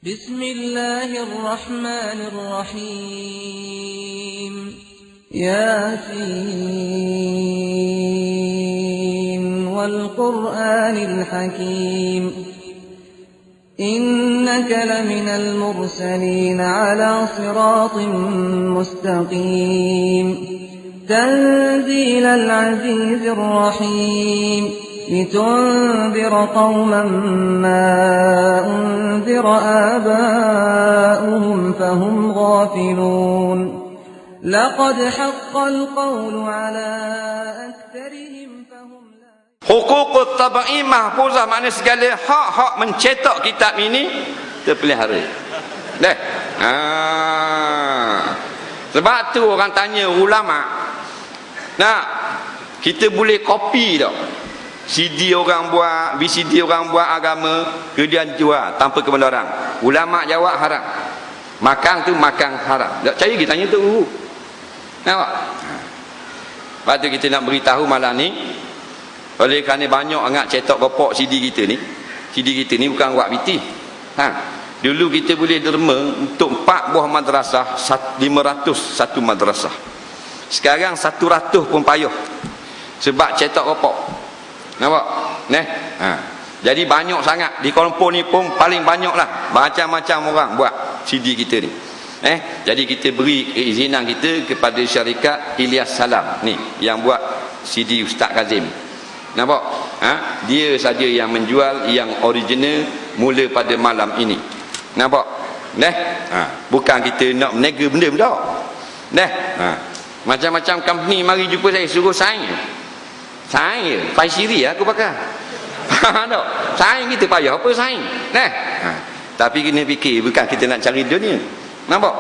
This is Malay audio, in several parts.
Bismillahirrahmanirrahim. Yasin wal Qur'anil Hakim. Innaka laminal mursalin ala siratin mustaqim. Tanzilal azizir rahim. لتنذر قوما ما أنذر آباؤهم فهم غافلون لقد حق القول على أكثرهم فهم لا. Hukuk tabai mahfuzah, maknanya segala hak-hak mencetak kitab ini terpelihara. Sebab tu orang tanya ulama, nak kita boleh kopi tak? CD orang buat, VCD orang buat agama, kemudian jual tanpa kebenaran. Ulama jawab haram. Makan tu makan haram. Tak percaya kita tanya tu. Nampak? Lepas tu kita nak beritahu malam ni, oleh kerana banyak sangat cetak kopok CD kita ni. CD kita ni bukan buat BT. Dulu kita boleh derma untuk 4 buah madrasah, 500 satu madrasah. Sekarang 100 pun payah. Sebab cetak kopok. Nampak? Jadi banyak sangat di Kuala Lumpur ni pun paling banyak lah, macam-macam orang buat CD kita ni. Jadi kita beri keizinan kita kepada syarikat Ilyas Salam ni yang buat CD Ustaz Kazim. Nampak? Dia saja yang menjual yang original mula pada malam ini. Nampak? Bukan kita nak menega benda tak. Macam-macam company mari jumpa saya, suruh sign. Saya Faisiri aku pakai. Tak. Saing kita payah apa saing? Tapi kena fikir, bukan kita nak cari dunia. Nampak?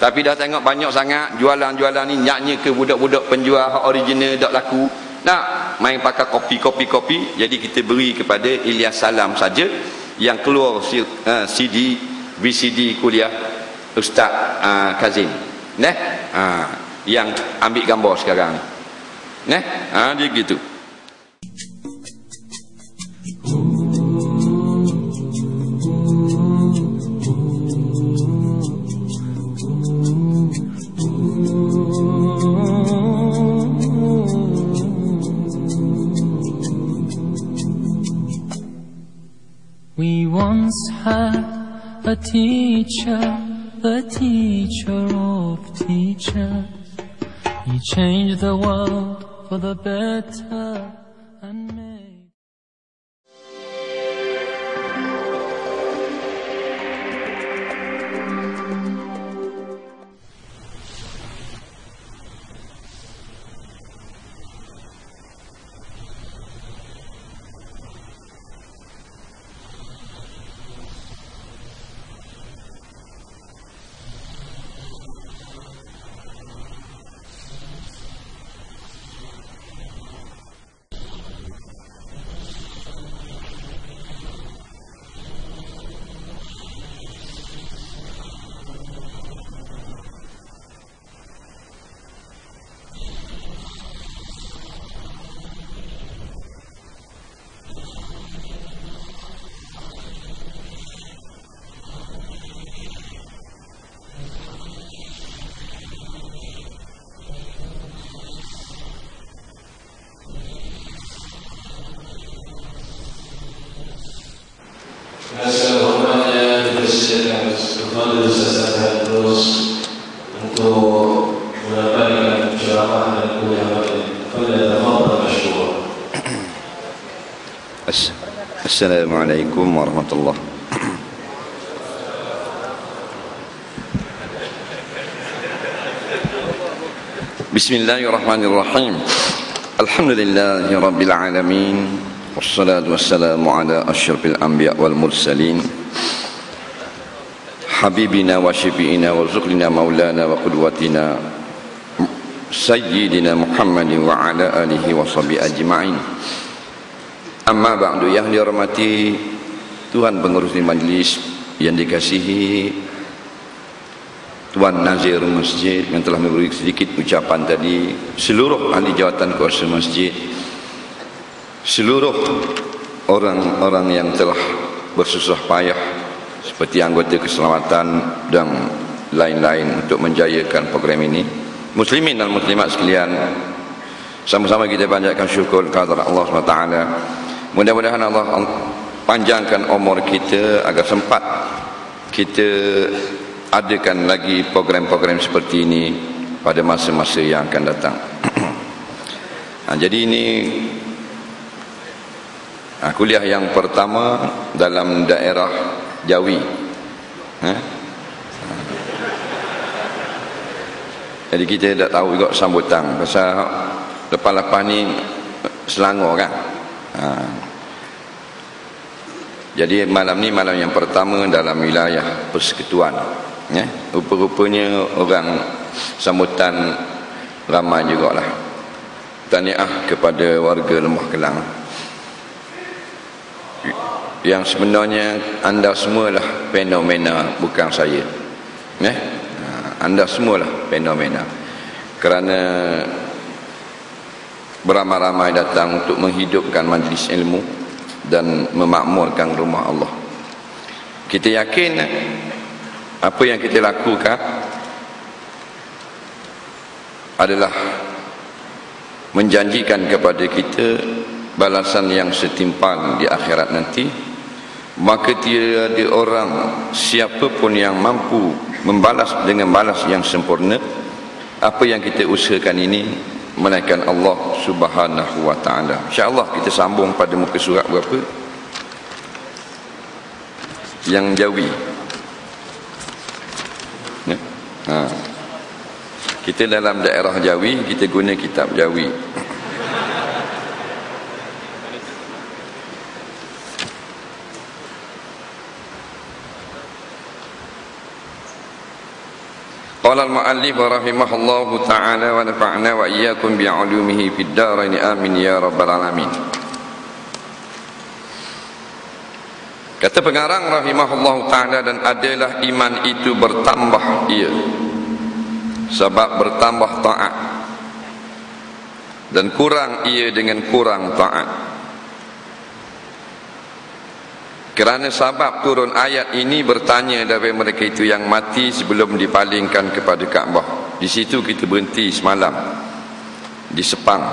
Tapi dah tengok banyak sangat jualan-jualan ni nyaknya ke budak-budak penjual hak original dak laku. Nak main pakai kopi. Jadi kita beri kepada Ilyas Salam saja yang keluar CD VCD kuliah Ustaz Kazim. Yang ambil gambar sekarang ni. Dia gitu. We once had a teacher, the teacher of teachers. He changed the world for the better and made. Kepada Ustaz terus untuk menyampaikan ceramah dan kuliah pada tafadhal masyhur. Assalamualaikum warahmatullahi. Bismillahirrahmanirrahim. Alhamdulillahi rabbil alamin. Wassalatu wassalamu ala asyrafil anbiya wal mursalin. Habibina wa syafi'ina wa zuqlina maulana wa qudwatina Sayyidina Muhammadin wa ala alihi wa sahbihi ajma'in. Amma ba'du, yang dihormati Tuhan pengurus di majlis, yang dikasihi Tuan Nazir Masjid yang telah memberi sedikit ucapan tadi, seluruh ahli jawatan kuasa masjid, seluruh orang-orang yang telah bersusah payah seperti anggota keselamatan dan lain-lain untuk menjayakan program ini. Muslimin dan muslimat sekalian, sama-sama kita panjatkan syukur kepada Allah SWT. Mudah-mudahan Allah panjangkan umur kita agar sempat kita adakan lagi program-program seperti ini pada masa-masa yang akan datang. Jadi ini kuliah yang pertama dalam daerah Jawi. Jadi kita tak tahu juga sambutan pasal lepas-lepas ni Selangor kan. Jadi malam ni malam yang pertama dalam wilayah persekutuan. Rupa-rupanya orang sambutan ramai jugalah. Tahniah kepada warga Lembah Kelang. Yang sebenarnya anda semualah fenomena, bukan saya. Anda semualah fenomena. Kerana beramai-ramai datang untuk menghidupkan majlis ilmu dan memakmurkan rumah Allah. Kita yakin apa yang kita lakukan adalah menjanjikan kepada kita balasan yang setimpal di akhirat nanti. Maka tiada orang siapapun yang mampu membalas dengan balas yang sempurna apa yang kita usahakan ini melainkan Allah Subhanahu wa taala. Insya-Allah kita sambung pada muka surat berapa? Yang Jawi. Kita dalam daerah Jawi, kita guna kitab Jawi. Qala al-mu'allif rahimahullahu ta'ala wa nafa'na wa iyyakum bi'ulumihi fid dharain amin ya rabbal alamin. Kata pengarang rahimahullahu ta'ala, dan adalah iman itu bertambah ia sebab bertambah taat, dan kurang ia dengan kurang taat. Kerana sebab turun ayat ini bertanya dari mereka itu yang mati sebelum dipalingkan kepada Kaabah. Di situ kita berhenti semalam di Sepang.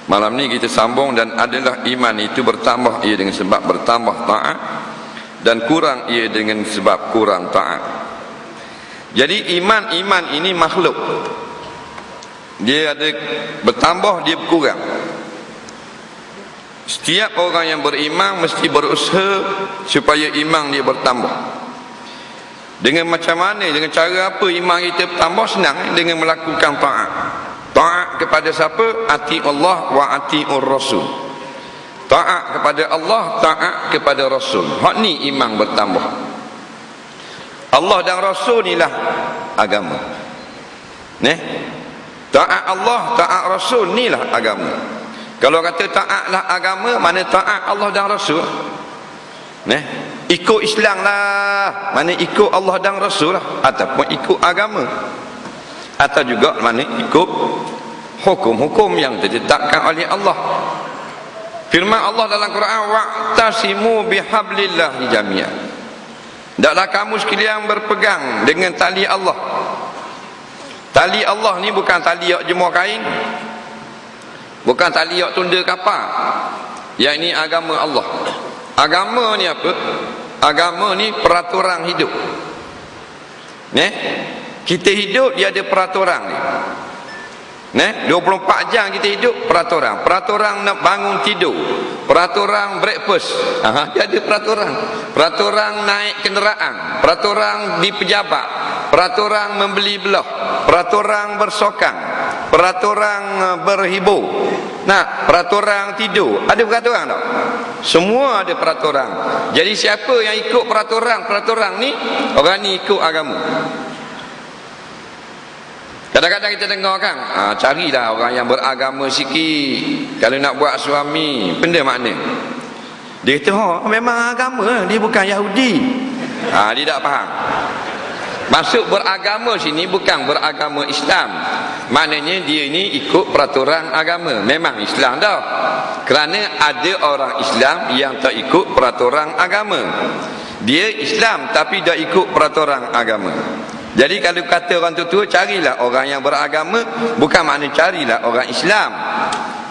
Malam ni kita sambung, dan adalah iman itu bertambah ia dengan sebab bertambah taat, dan kurang ia dengan sebab kurang taat. Jadi iman ini makhluk. Dia ada bertambah, dia berkurang. Setiap orang yang beriman mesti berusaha supaya iman dia bertambah. Dengan macam mana, dengan cara apa iman kita bertambah? Senang, dengan melakukan taat. Taat kepada siapa? Ati Allah wa ati'ur Rasul. Taat kepada Allah, taat kepada Rasul. Hak ni iman bertambah. Allah dan Rasul inilah agama. Taat Allah, taat Rasul inilah agama. Kalau kata taatlah agama, mana taat Allah dan Rasul? Ikut Islam lah, mana ikut Allah dan Rasul lah, ataupun ikut agama, atau juga mana ikut hukum-hukum yang ditetapkan oleh Allah. Firman Allah dalam Quran, wa'tasimu bihablillahi jami'an. Hendaklah kamu sekalian berpegang dengan tali Allah. Tali Allah ni bukan tali yang jemur kain, bukan tali yang tunda kapal. Yang ini agama Allah. Agama ni apa? Agama ni peraturan hidup. Kita hidup, dia ada peraturan ni. 24 jam kita hidup, peraturan. Peraturan nak bangun tidur, peraturan breakfast, dia ada peraturan. Peraturan naik kenderaan, peraturan di pejabat, peraturan membeli belah, peraturan bersokang, peraturan berhibur, peraturan tidur. Ada peraturan tak? Semua ada peraturan. Jadi siapa yang ikut peraturan ni, orang ni ikut agama. Kadang-kadang kita dengar kan, carilah orang yang beragama sikit kalau nak buat suami. Benda makna? Dia kata, memang agama, dia bukan Yahudi. Dia tak faham. Maksud beragama sini bukan beragama Islam. Maknanya dia ni ikut peraturan agama. Memang Islam dah. Kerana ada orang Islam yang tak ikut peraturan agama. Dia Islam tapi dah ikut peraturan agama. Jadi kalau kata orang tua, carilah orang yang beragama, bukan makna carilah orang Islam.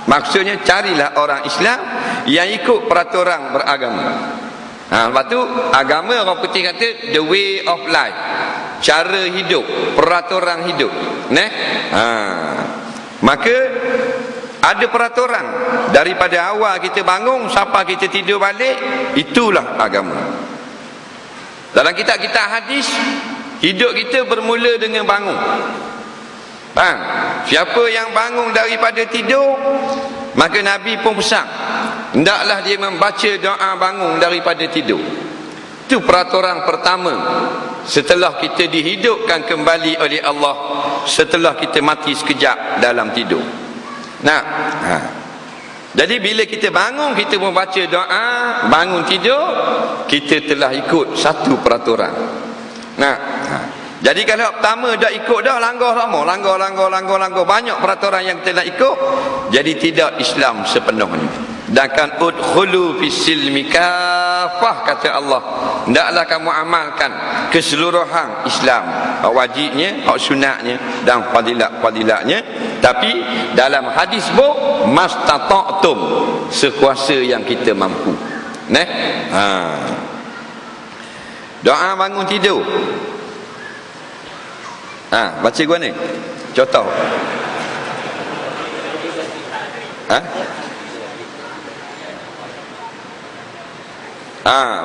Maksudnya carilah orang Islam yang ikut peraturan beragama. Lepas tu agama orang putih kata the way of life, cara hidup, peraturan hidup. Maka ada peraturan daripada awal kita bangun sampai kita tidur balik, itulah agama. Dalam kitab-kitab hadis, hidup kita bermula dengan bangun. Siapa yang bangun daripada tidur, maka Nabi pun pesan, hendaklah dia membaca doa bangun daripada tidur. Itu peraturan pertama setelah kita dihidupkan kembali oleh Allah, setelah kita mati sekejap dalam tidur. Jadi bila kita bangun, kita membaca doa bangun tidur, kita telah ikut satu peraturan. Jadi kalau pertama dah ikut dah, langgar banyak peraturan yang kita nak ikut, jadi tidak Islam sepenuhnya. Dan udkhulu fis-silmi kafah, kata Allah, hendaklah kamu amalkan keseluruhan Islam, wajibnya, sunatnya dan fadilat-fadilatnya. Tapi dalam hadis bu, mastata'tum, sekuasa yang kita mampu. Doa bangun tidur. Baca gua ni. Contoh.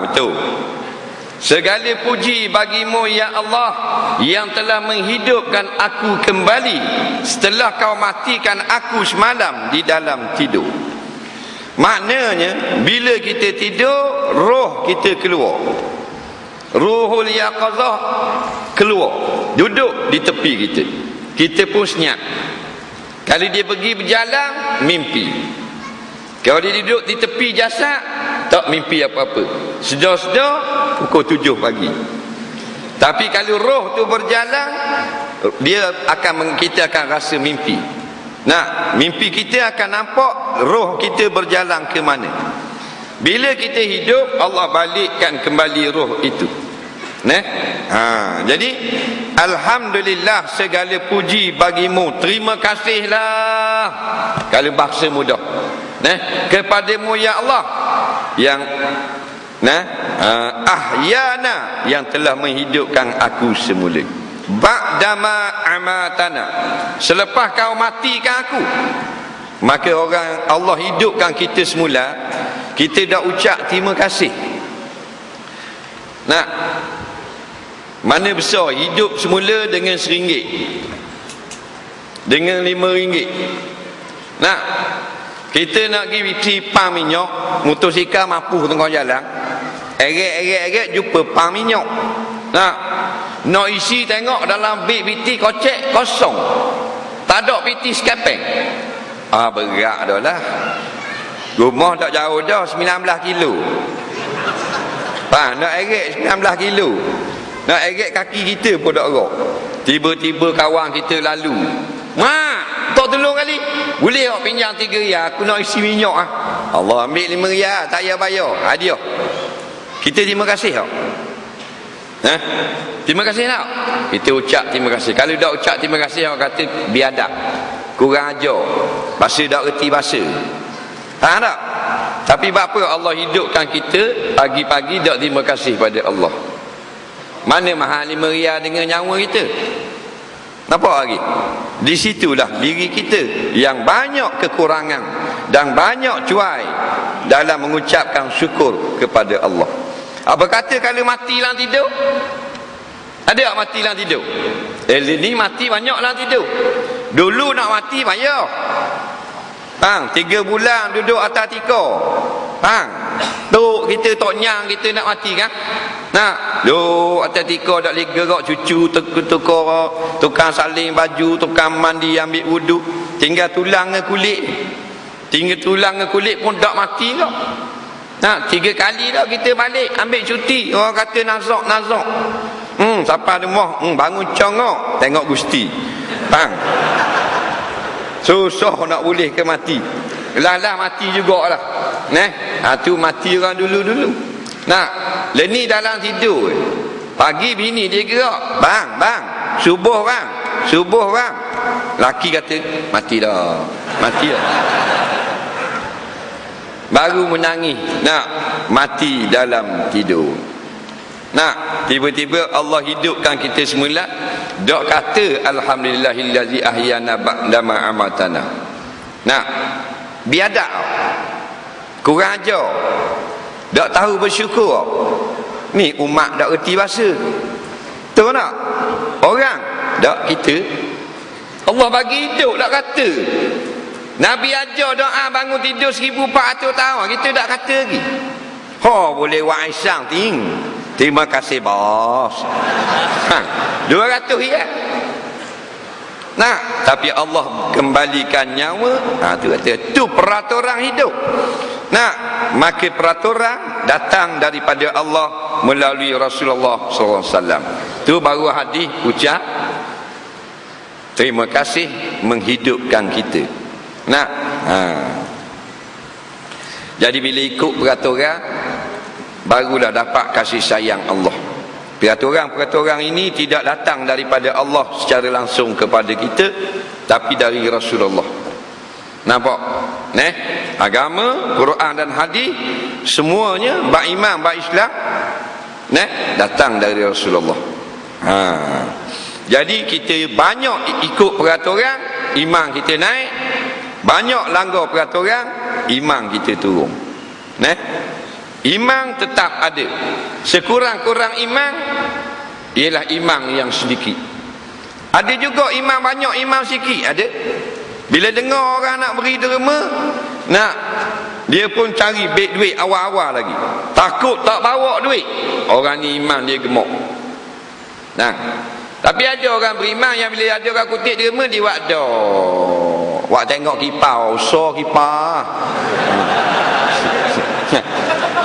Betul. Segala puji bagimu ya Allah, yang telah menghidupkan aku kembali setelah kau matikan aku semalam di dalam tidur. Maknanya bila kita tidur, roh kita keluar, ruhul yaqazah keluar, duduk di tepi kita, kita pun senyap. Kalau dia pergi berjalan, mimpi. Kalau dia duduk di tepi jasad, tak mimpi apa-apa. Sedar-sedar pukul 7 pagi. Tapi kalau roh tu berjalan, kita akan rasa mimpi. Mimpi kita akan nampak roh kita berjalan ke mana. Bila kita hidup, Allah balikkan kembali roh itu. Jadi alhamdulillah, segala puji bagimu, terima kasihlah, kalau bahasa mudah, kepadamu ya Allah, yang ahyana, yang telah menghidupkan aku semula, ba'dama amatana, selepas kau matikan aku. Maka orang Allah hidupkan kita semula, kita dah ucap terima kasih. Mana besar hidup semula dengan RM1, dengan RM5. Kita nak pergi pam minyak, motosikal mampu tengah jalan, eret jumpa pam minyak. Nak isi tengok dalam beg piti kocek kosong, tak ada piti sekepeng. Berat dah lah. Rumah tak jauh dah, 19 kilo. Nak eret 19 kilo, nak eret kaki kita pun tak gerak. Tiba-tiba kawan kita lalu, tak tolong kali, boleh tak pinjam 3 riyal, aku nak isi minyak. Allah ambil 5 riyal, tak payah bayar, hadiah. Kita terima kasih tak? Terima kasih tak? Kita ucap terima kasih. Kalau tak ucap terima kasih, orang kata biadab, kurang ajar, bahasa tak reti bahasa. Tak? Tapi apa Allah hidupkan kita, pagi-pagi tak terima kasih pada Allah. Mana mahal 5 riyal dengan nyawa kita? Nampak lagi? Di situlah diri kita yang banyak kekurangan dan banyak cuai dalam mengucapkan syukur kepada Allah. Apa kata kalau mati dalam tidur? Ada tak mati dalam tidur? Ni mati banyak dalam tidur. Dulu nak mati payah. 3 bulan duduk atas tikar. Tok kita tok nyang kita nak mati kan? Duduk atas tikar tak boleh gerak, cucu tukang saling baju, tukang mandi, ambil wuduk, tinggal tulang dengan kulit. Tinggal tulang dengan kulit pun tak mati tak? 3 kali dah kita balik ambil cuti. Orang kata nazak. Siapa ada moh, bangun congok tengok Gusti. Susah nak boleh ke mati. Lah mati jugalah. Tu mati orang dulu-dulu. Leni dalam tidur. Pagi bini dia gerak, bang, subuh bang. Laki kata, mati dah. Baru menangis, nak mati dalam tidur. Nak tiba-tiba Allah hidupkan kita semula. Dok kata alhamdulillahillazi ahyana ba'da ma amatana. Nak biadab, kurang ajar, dok tahu bersyukur. Ni umat dak reti bahasa. Tahu tak? Orang dak kita Allah bagi hidup dak kata. Nabi ajar doa bangun tidur 1400 tahun, kita dak kata lagi. Boleh wa'isang ting. Terima kasih bos. 200 riyal. Nah, tapi Allah kembalikan nyawa. Tu kata tu peraturan hidup. Nah, maka peraturan datang daripada Allah melalui Rasulullah SAW. Tu baru hadis ucap terima kasih menghidupkan kita. Nah, jadi bila ikut peraturan barulah dapat kasih sayang Allah. Peraturan-peraturan ini tidak datang daripada Allah secara langsung kepada kita, tapi dari Rasulullah. Nampak? Agama, Quran dan hadis semuanya bab iman, bab Islam datang dari Rasulullah. Jadi kita banyak ikut peraturan, iman kita naik. Banyak langgar peraturan, iman kita turun. Iman tetap ada. Sekurang-kurang iman ialah iman yang sedikit. Ada juga iman banyak, iman sikit ada. Bila dengar orang nak beri derma, dia pun cari beg duit awal-awal lagi. Takut tak bawa duit. Orang ni iman dia gemuk. Tapi ada orang beriman yang bila ada orang kutip derma, dia buat dah. Wak tengok kipau, usah kipau.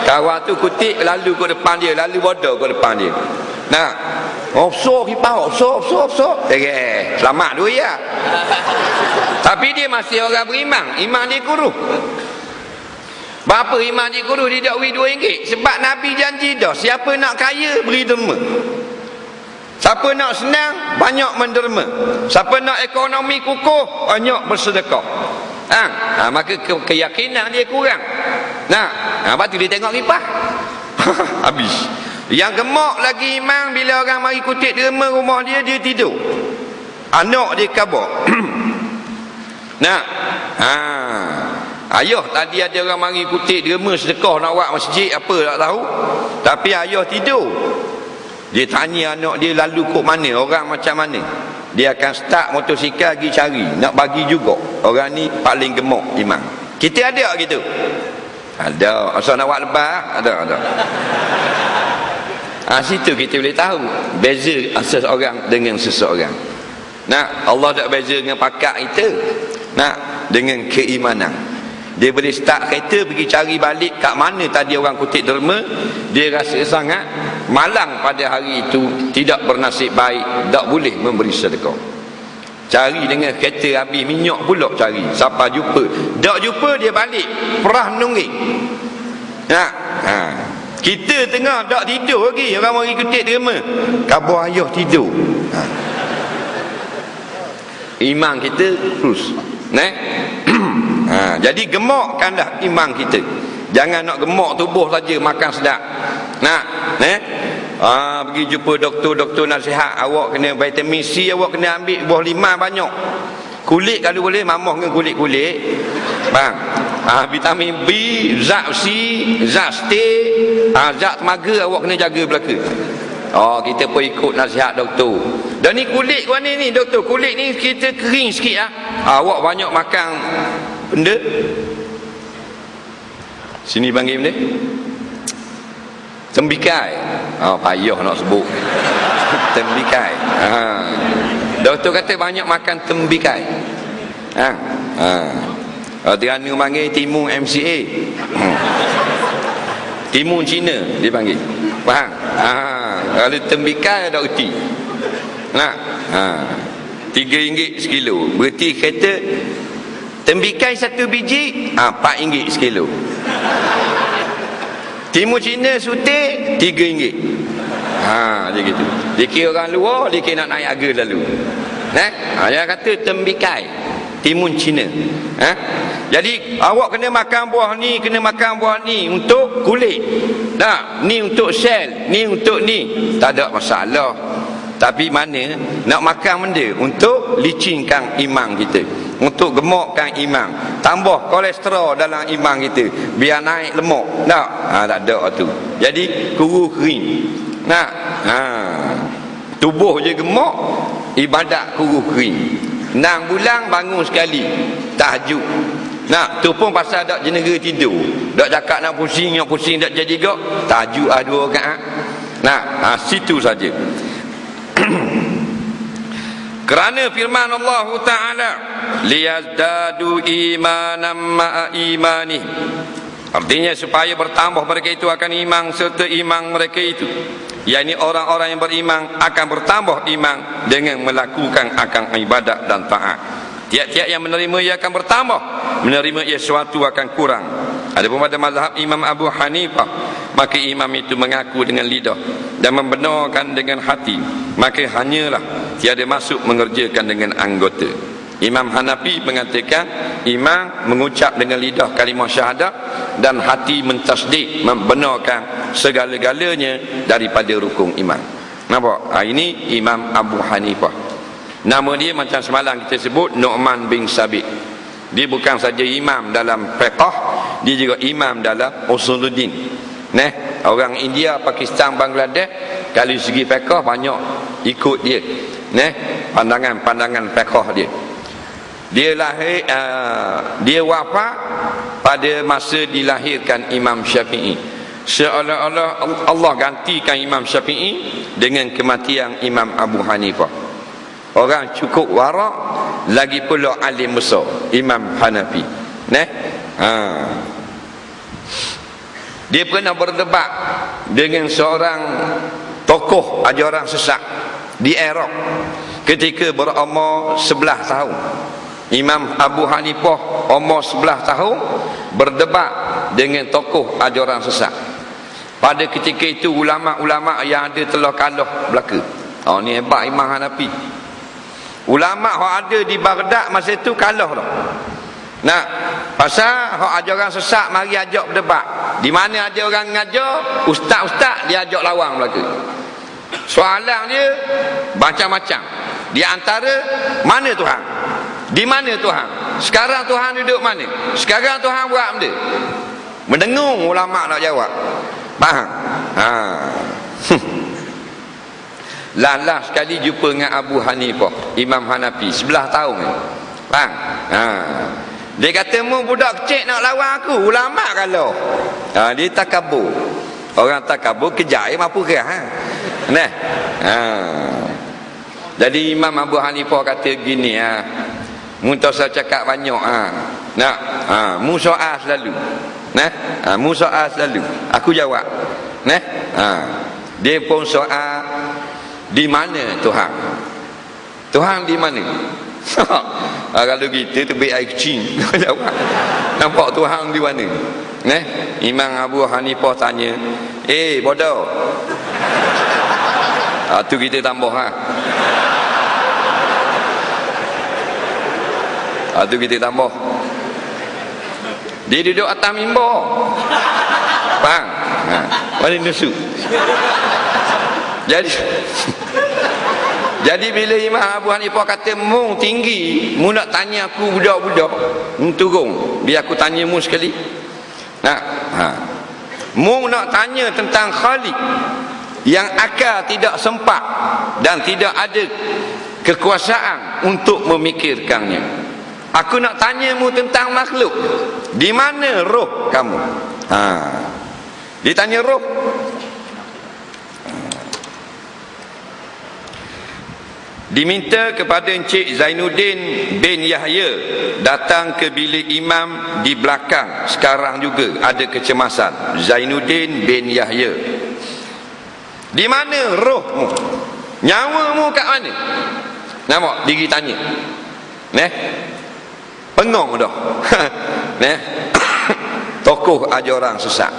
Kawan tu kutip lalu ke depan dia, lalu bodoh ke depan dia. Offshore kipau, offshore. Selamat dulu ya. Tapi dia masih orang beriman, iman dia kuruh. Berapa iman dia kuruh? Dia tak beri RM2. Sebab Nabi janji dah, siapa nak kaya beri derma. Siapa nak senang, banyak menderma. Siapa nak ekonomi kukuh, banyak bersedekah. Maka keyakinan dia kurang. Lepas tu dia tengok kipas. Habis. Yang gemuk lagi imam, bila orang mari kutip derma rumah dia, dia tidur. Anak dia kabur. Ayah tadi ada orang mari kutip derma sedekah nak buat masjid apa tak tahu. Tapi ayah tidur. Dia tanya anak dia lalu kok mana, orang macam mana. Dia akan start motosikal pergi cari, nak bagi juga. Orang ni paling gemuk imam. Kita ada gitu. Ada. Asal nak buat lebar, ada. Situ kita boleh tahu beza seseorang dengan seseorang. Allah tak beza dengan pakak kita. Dengan keimanan. Dia boleh start kereta pergi cari balik kat mana tadi orang kutip derma. Dia rasa sangat malang pada hari itu, tidak bernasib baik, tak boleh memberi sedekah. Cari dengan kereta habis minyak pula cari. Siapa jumpa, tak jumpa dia balik perah nungging. Kita tengah tak tidur lagi, orang mari kutip derma, khabar ayah tidur. Iman kita terus jadi gemukkanlah iman kita. Jangan nak gemuk tubuh saja, makan sedap. Pergi jumpa doktor nasihat, awak kena vitamin C, awak kena ambil buah limau banyak. Kulit kalau boleh mamah dengan kulit-kulit. Vitamin B, zat C, zat stay, zat temaga awak kena jaga belaka. Kita pun ikut nasihat doktor. Dan ni kulit kau ni doktor, kulit ni kita kering sikit awak banyak makan benda. Sini panggil benda tembikai. Payah nak sebut. Tembikai. Doktor kata banyak makan tembikai. Terengganu panggil timun MCA. Timun Cina dia panggil. Faham? Kalau tembikai ada reti. RM3 sekilo. Berarti kata tembikai 1 biji RM4 sekilo. Timur Cina sutik RM3. Dia gitu. Dia kira orang luar, dia kira nak naik harga lalu. Dia kata tembikai Timun Cina. Jadi awak kena makan buah ni, kena makan buah ni untuk kulit. Ni untuk sel, ni untuk ni. Tak ada masalah. Tapi mana nak makan benda untuk licinkan iman kita, untuk gemukkan iman, tambah kolesterol dalam iman kita, biar naik lemak. Tak ada tu. Jadi kuru kering. Tubuh je gemuk, ibadat kuru kering. 6 bulan bangun sekali tahajud. Tu pun pasal dak jenera tidur. Dak cakap nak pusing dak jadi gak. Tahajud 2 rakaat. Situ saja. Kerana firman Allah Ta'ala, liyazdadu imanan ma'a imanih. Artinya supaya bertambah mereka itu akan iman serta iman mereka itu. yakni orang-orang yang beriman akan bertambah iman dengan melakukan akan ibadat dan taat. Tiap-tiap yang menerima ia akan bertambah, menerima ia sesuatu akan kurang. Adapun pada mazhab Imam Abu Hanifah, maka imam itu mengaku dengan lidah dan membenarkan dengan hati, maka hanyalah tiada masuk mengerjakan dengan anggota. Imam Hanafi mengatakan imam mengucap dengan lidah kalimah syahadat dan hati mentasdik, membenarkan segala-galanya daripada rukun iman. Nampak? Ini Imam Abu Hanifah. Nama dia macam semalam kita sebut, Nu'man bin Sabit. Dia bukan saja imam dalam fiqh, dia juga imam dalam usuluddin. Orang India, Pakistan, Bangladesh, kalau segi fiqh banyak ikut dia. Pandangan fiqh dia. Dia lahir, dia wafat pada masa dilahirkan Imam Syafi'i. Seolah-olah Allah gantikan Imam Syafi'i dengan kematian Imam Abu Hanifah. Orang cukup warak, lagi pula alim besar, Imam Hanafi. Dia pernah berdebat dengan seorang tokoh ajaran sesat di Iraq ketika berumur 11 tahun. Imam Abu Hanifah umur 11 tahun berdebat dengan tokoh ajaran sesat. Pada ketika itu ulama-ulama yang ada telah kalah belaka. Ni hebat Imam Hanafi. Ulama yang ada di Baghdad masa itu kalah dah. Pasal hak ajaran sesat mari ajak berdebat. Di mana ada orang ngajar, ustaz-ustaz dia ajak lawan belaka. Soalan dia macam-macam. Di antara, mana Tuhan? Di mana Tuhan? Sekarang Tuhan duduk mana? Sekarang Tuhan buat benda. Mendengung ulama nak jawab. Faham? Lalah sekali jumpa dengan Abu Hanifah, Imam Hanafi, 11 tahun. Faham? Dia kata, mu budak kecil nak lawan aku, ulama kalau. Dia takabur. Orang takabur kejar mampu kerah. Jadi Imam Abu Hanifah kata gini, mu tak usah cakap banyak. Mu soal selalu. Mu soal selalu. Aku jawab. Dia pun soal, di mana Tuhan? Tuhan di mana? Kalau kita terbit air kecil. Nampak Tuhan di mana? Imam Abu Hanifah tanya, bodoh. Tu kita tambah. Tu kita tambah. Dia duduk atas mimbar. Faham? Mana nusuk? Jadi bila Imam Abu Hanifah kata, mu tinggi, mu nak tanya aku budak-budak, mu turun, biar aku tanya mu sekali. Mu nak tanya tentang Khalik yang akal tidak sempat dan tidak ada kekuasaan untuk memikirkannya. Aku nak tanya mu tentang makhluk. Di mana roh kamu? Dia tanya roh. Diminta kepada Encik Zainuddin bin Yahya datang ke bilik imam di belakang. Sekarang juga ada kecemasan. Zainuddin bin Yahya, di mana rohmu? Nyawamu kat mana? Nampak diri tanya. Pengong dah. Tokoh ajaran sesat.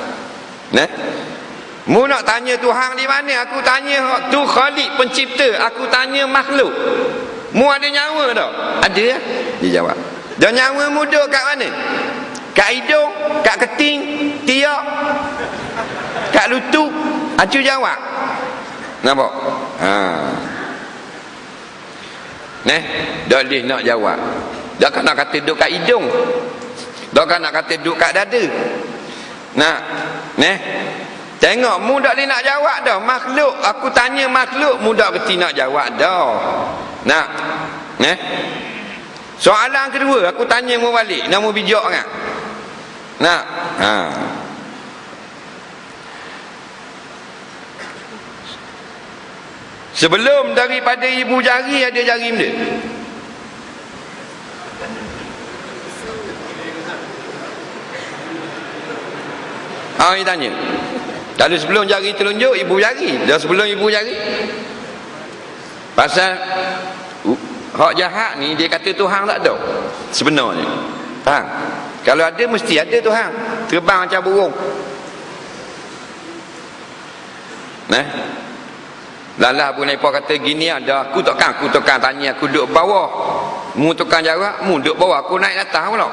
Mu nak tanya Tuhan di mana? Aku tanya tu Khalik pencipta. Aku tanya makhluk. Mu ada nyawa tak? Ada ya? Dia jawab. Dan nyawa mu duduk kat mana? Kat hidung, kat keting, tiak, kat lutut. Acu jawab. Nampak? Dah boleh nak jawab. Dah kan nak kata duduk kat hidung. Dah kan nak kata duduk kat dada. Tengok mu tak boleh nak jawab dah. Makhluk, aku tanya makhluk, mu tak berhenti nak jawab dah. Soalan kedua aku tanya mu balik, nak mu bijak kan? Sebelum daripada ibu jari ada jari benda. Dia tanya. Kalau sebelum jari telunjuk ibu jari, dah sebelum ibu jari. Pasal hak jahat ni dia kata Tuhan tak ada sebenarnya. Faham? Kalau ada mesti ada Tuhan. Terbang macam burung. Lalah Abu Naipah kata gini ada, aku tukang tanya, aku duduk bawah. Mu tukang jawab, mu duduk bawah, aku naik atas pula.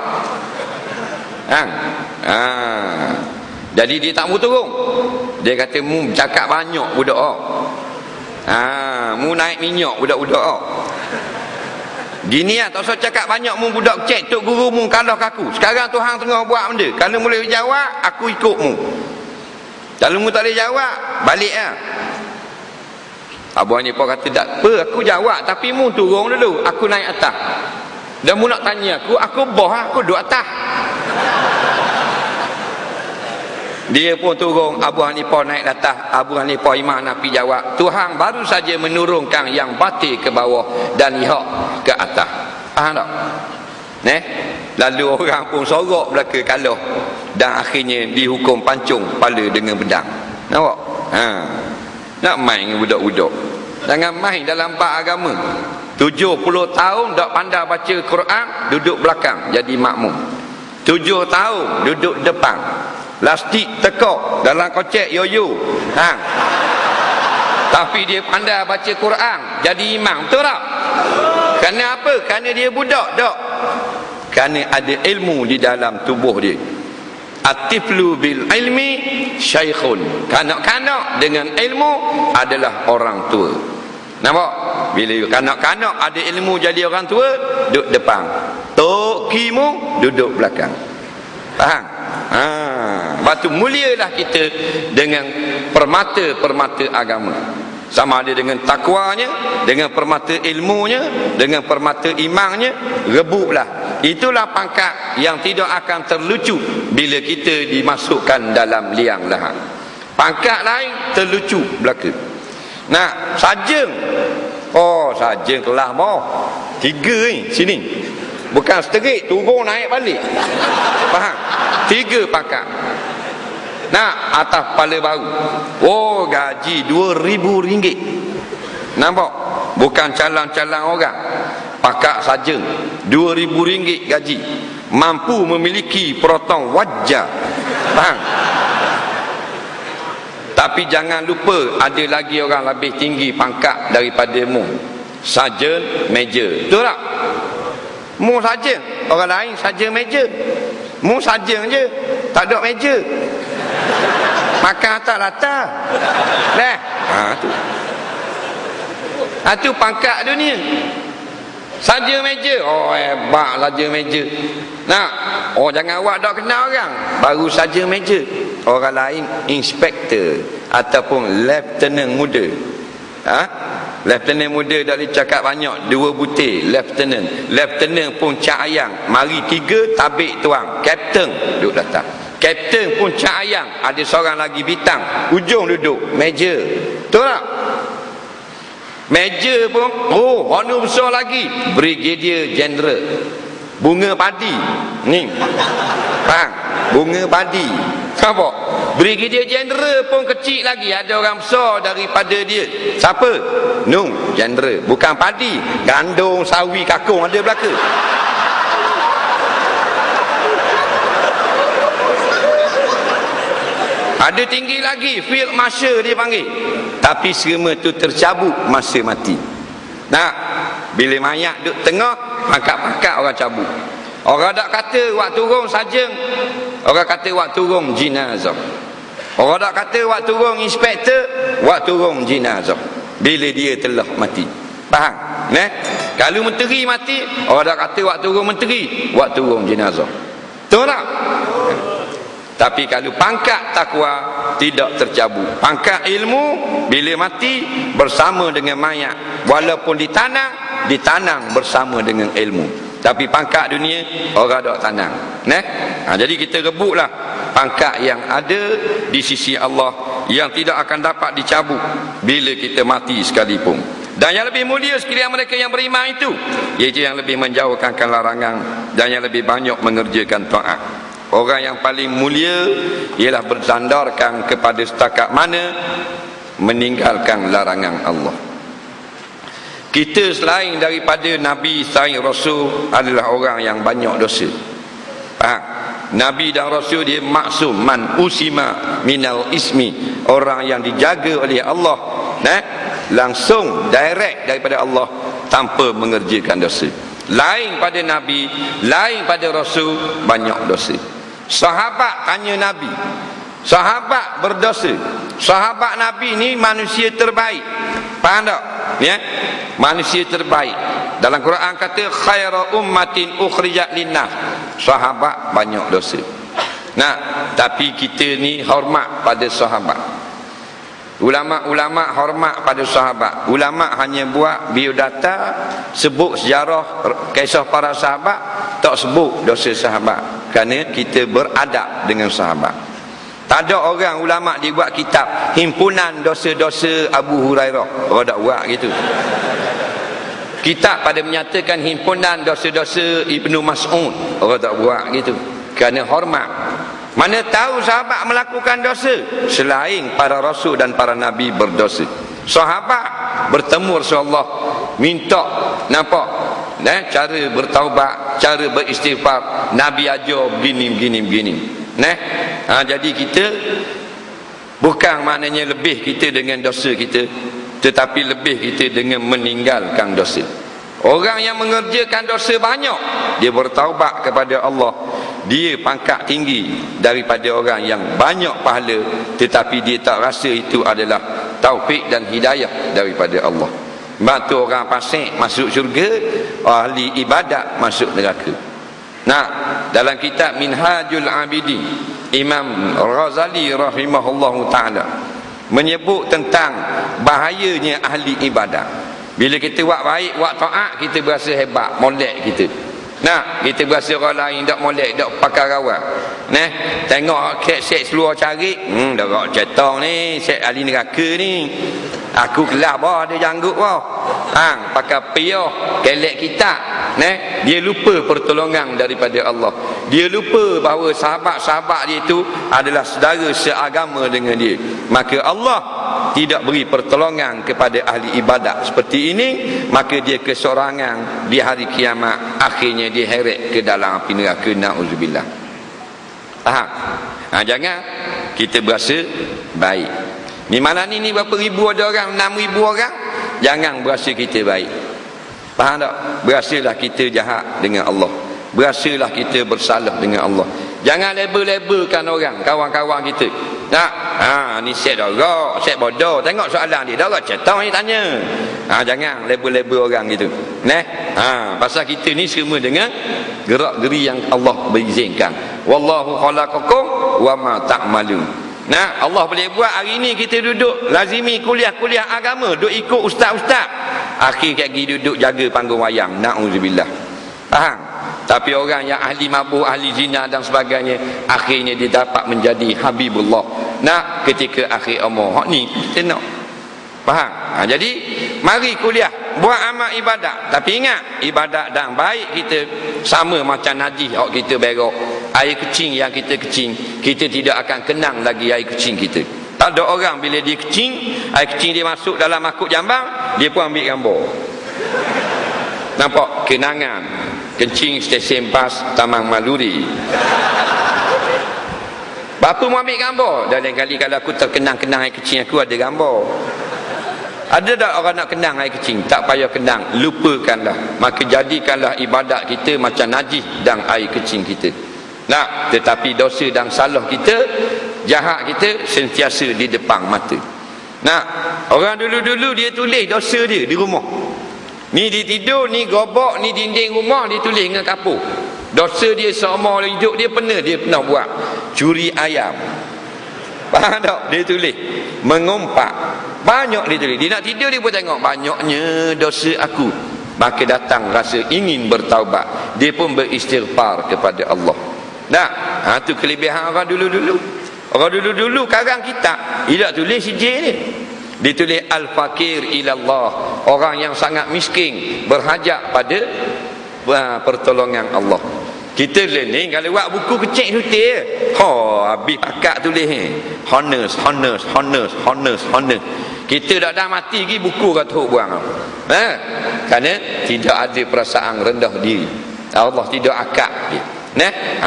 Jadi dia tak mau turun. Dia kata mu cakap banyak budak mu naik minyak budak-budak gini tak usah cakap banyak mu budak cek tok guru mu kalah aku. Sekarang Tuhan tengah buat benda. Kalau boleh jawab, aku ikut mu. Kalau mu tak boleh jawab, balik Abu Hanifah kata tak apa, aku jawab tapi mu turun dulu, aku naik atas. Dan mu nak tanya aku boh aku duduk atas. Dia pun turun, Abu Hanifah naik atas. Abu Hanifah Imam Hanafi jawab, Tuhan baru saja menurunkan yang batil ke bawah dan ihak ke atas. Faham tak? Lalu orang pun sorok belaka kalah dan akhirnya dihukum pancung kepala dengan pedang. Nampak? Nak main dengan budak-budak. Jangan main dalam bab agama. 70 tahun tak pandai baca Quran, duduk belakang jadi makmum. 7 tahun duduk depan. Lastik tekok dalam kocek yoyo. Tapi dia pandai baca Quran, jadi imam. Betul tak? Kerana apa? Kerana dia budak tak? Kerana ada ilmu di dalam tubuh dia. At-tiflu bil ilmi syaikhun. Kanak-kanak dengan ilmu adalah orang tua. Nampak? Bila kanak-kanak ada ilmu jadi orang tua, duduk depan. Tok kimu duduk belakang. Faham? Batu mulialah kita dengan permata-permata agama. Sama ada dengan takwanya, dengan permata ilmunya, dengan permata imannya, rebutlah. Itulah pangkat yang tidak akan terlucu bila kita dimasukkan dalam liang lahat. Pangkat lain terlucu belaka. Sarjan. Sarjan kelas mau 3 ni sini. Bukan seterik turun naik balik. Faham? 3 pangkat. Atas kepala baru. Gaji RM2,000. Nampak? Bukan calang-calang orang. Pakak saja RM2,000 gaji. Mampu memiliki potong wajah. Faham? Tapi jangan lupa ada lagi orang lebih tinggi pangkat daripadamu. Sarjan, major. Betul tak? Mu saja, orang lain saja meja. Mu saja je, tak ada meja. Makan atas latar. Tu. Tu pangkat dunia. Saja meja. Hebat saja meja. Jangan awak tak kenal orang, baru saja meja. Orang lain inspektor ataupun lieutenant muda. Lieutenant muda tak boleh cakap banyak, 2 butir lieutenant pun cak ayang, mari 3 tabik tuang, kapten duduk datang, kapten pun cak ayang, ada seorang lagi bintang ujung duduk meja. Betul tak? Meja pun honor besar lagi, brigadier general. Bunga padi ni, faham? Bunga padi. Nampak? Brigadier General pun kecil lagi, ada orang besar daripada dia. Siapa? Nung General. Bukan padi, gandum, sawi, kakung ada belaka. Ada tinggi lagi, field marshal dia panggil. Tapi semua tu tercabut masa mati. Nah, bila mayat duduk tengah, pangkat-pangkat orang cabut. Orang tak kata waktu turun sarjan, orang kata waktu turun jenazah. Orang tak kata waktu turun inspektor, waktu turun jenazah. Bila dia telah mati. Faham? Kalau menteri mati, orang tak kata waktu turun menteri, waktu turun jenazah. Betul tak? Tapi kalau pangkat takwa tidak tercabut. Pangkat ilmu bila mati bersama dengan mayat, walaupun ditanam bersama dengan ilmu. Tapi pangkat dunia orang tak tanam. Jadi kita rebutlah pangkat yang ada di sisi Allah yang tidak akan dapat dicabut bila kita mati sekalipun. Dan yang lebih mulia sekalian mereka yang beriman itu, iaitu yang lebih menjauhkan larangan dan yang lebih banyak mengerjakan taat. Orang yang paling mulia ialah bersandarkan kepada setakat mana meninggalkan larangan Allah. Kita selain daripada Nabi, selain Rasul adalah orang yang banyak dosa. Nabi dan Rasul dia maksum, man usima minal ismi, orang yang dijaga oleh Allah, langsung direct daripada Allah tanpa mengerjakan dosa. Lain pada Nabi, lain pada Rasul, banyak dosa. Sahabat tanya Nabi, sahabat berdosa. Sahabat Nabi ni manusia terbaik. Faham tak? Manusia terbaik. Dalam Quran kata khairu ummatin ukhrijat linnas. Sahabat banyak dosa. Tapi kita ni hormat pada sahabat. Ulama-ulama hormat pada sahabat. Ulama hanya buat biodata, sebut sejarah kisah para sahabat, tak sebut dosa sahabat. Kerana kita beradab dengan sahabat. Tak ada orang ulama dia buat kitab himpunan dosa-dosa Abu Hurairah. Orang tak buat gitu. Kitab pada menyatakan himpunan dosa-dosa Ibnu Mas'ud. Orang tak buat gitu. Kerana hormat. Mana tahu sahabat melakukan dosa selain para rasul dan para nabi berdosa. Sahabat bertemu Rasulullah, minta nampak cara bertaubat, cara beristighfar. Nabi ajar begini. Jadi kita bukan maknanya lebih kita dengan dosa kita, tetapi lebih kita dengan meninggalkan dosa. Orang yang mengerjakan dosa banyak, dia bertaubat kepada Allah, dia pangkat tinggi daripada orang yang banyak pahala tetapi dia tak rasa itu adalah taufik dan hidayah daripada Allah. Batu orang fasik masuk syurga, ahli ibadat masuk neraka. Dalam kitab Minhajul Abidin, Imam Ghazali rahimahullahu ta'ala menyebut tentang bahayanya ahli ibadat. Bila kita buat baik, buat taat, kita berasa hebat, molek kita. Kita berasa orang lain tak molek, tak pakai rawat. Tengok set seluar cari, dah rak cetong ni, set ahli neraka ni. Aku kelas bah, dia janggut bah. Pakai piyah, kelek kita. Dia lupa pertolongan daripada Allah. Dia lupa bahawa sahabat-sahabat dia itu adalah saudara seagama dengan dia. Maka Allah tidak beri pertolongan kepada ahli ibadat seperti ini, maka dia kesorangan di hari kiamat, akhirnya dia heret ke dalam api neraka. Na'udzubillah. Jangan kita berasa baik. Ni malam ni berapa ribu ada orang, 6,000 orang. Jangan berasa kita baik. Faham tak? Berasalah kita jahat dengan Allah. Berasalah kita bersalah dengan Allah. Jangan label-labelkan orang, kawan-kawan kita. Ni set dorok, set bodoh. Tengok soalan dia, dorok cetong ni tanya. Jangan label-label orang gitu. Pasal kita ni semua dengan gerak-geri yang Allah berizinkan. Wallahu khalaqakum wa ma ta'malun. Allah boleh buat hari ni kita duduk lazimi kuliah-kuliah agama, duduk ikut ustaz-ustaz. Akhir lagi duduk jaga panggung wayang. Na'udzubillah. Faham? Tapi orang yang ahli mabuk, ahli zina dan sebagainya, akhirnya dia dapat menjadi Habibullah. Ketika akhir umur. Hak ni kita nak. Faham? Jadi mari kuliah, buat amal ibadat. Tapi ingat, ibadat dan baik kita sama macam najis hak kita berok. Air kecing yang kita kecing, kita tidak akan kenang lagi air kecing kita. Tak ada orang bila dia kecing, air kecing dia masuk dalam makuk jambang, dia pun ambil gambar. Nampak? Kenangan kencing stesen bas Taman Maluri. Bapa mau ambil gambar. Dan lain kali kalau aku terkenang-kenang air kecil aku ada gambar. Ada tak orang nak kenang air kecil? Tak payah kenang, lupakanlah. Maka jadikanlah ibadat kita macam najis dan air kecil kita. Nah, tetapi dosa dan salah kita, jahat kita sentiasa di depan mata. Nah, orang dulu-dulu dia tulis dosa dia di rumah. Ni dia tidur, ni gobok, ni dinding rumah dia tulis dengan kapur. Dosa dia seumur hidup dia pernah buat curi ayam. Faham tak? Dia tulis mengumpat. Banyak dia tulis. Dia nak tidur dia pun tengok banyaknya dosa aku. Maka datang rasa ingin bertaubat. Dia pun beristighfar kepada Allah. Nah, itu kelebihan orang dulu-dulu. Orang dulu-dulu karang kita dia tak tulis sijil ni. Ditulis al-fakir ilallah, orang yang sangat miskin berhajat pada pertolongan Allah. Kita learning kalau buat buku kecil sutil, habis akak tulis ni honest. Kita dah mati lagi buku kata buang. Kerana tidak ada perasaan rendah diri. Allah tidak akak dia.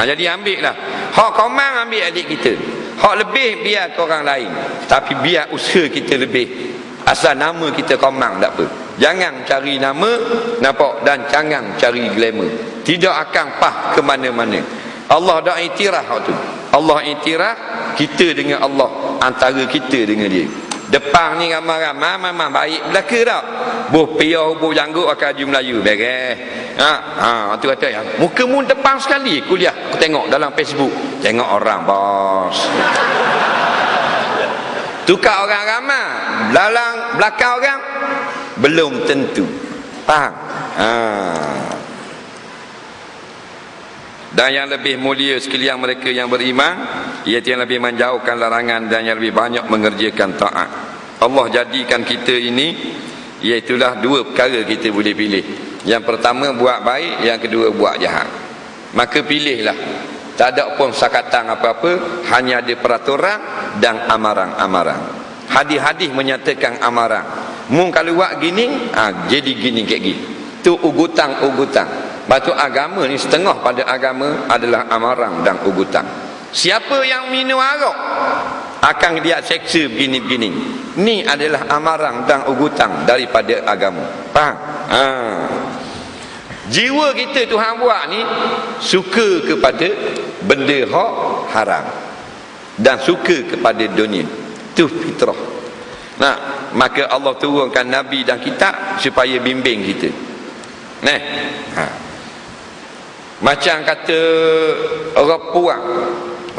Jadi ambil lah hak komang, ambil adik kita. Hak lebih biar ke orang lain, tapi biar usaha kita lebih. Asal nama kita komang tak apa. Jangan cari nama, nampak, dan jangan cari glamour. Tidak akan pah ke mana-mana. Allah dah iktiraf tu. Allah iktiraf kita dengan Allah, antara kita dengan dia. Depan ni ramai-ramai memang baik belaka tak? Boh piyau, boh janggut akan haji Melayu beres. Tu kata ya. Muka mu depan sekali kuliah. Aku tengok dalam Facebook, tengok orang bos. Tukar orang ramai, belakang orang belum tentu. Faham? Dan yang lebih mulia sekalian mereka yang beriman, iaitu yang lebih menjauhkan larangan dan yang lebih banyak mengerjakan taat. Allah jadikan kita ini, iaitulah dua perkara kita boleh pilih. Yang pertama buat baik, yang kedua buat jahat. Maka pilihlah. Tak ada pun sakatan apa-apa, hanya ada peraturan dan amaran-amaran. Hadis-hadis menyatakan amaran. Mung kalau buat gini, jadi gini kayak gini. Tu ugutan-ugutan. Batu agama ni setengah pada agama adalah amaran dan ugutan. Siapa yang minum arak akan dia seksa begini-begini. Ni adalah amaran dan ugutan daripada agama. Faham? Jiwa kita Tuhan buat ni suka kepada benda hak haram dan suka kepada dunia. Itu fitrah. Nah, maka Allah turunkan nabi dan kitab supaya bimbing kita. Macam kata orang puang,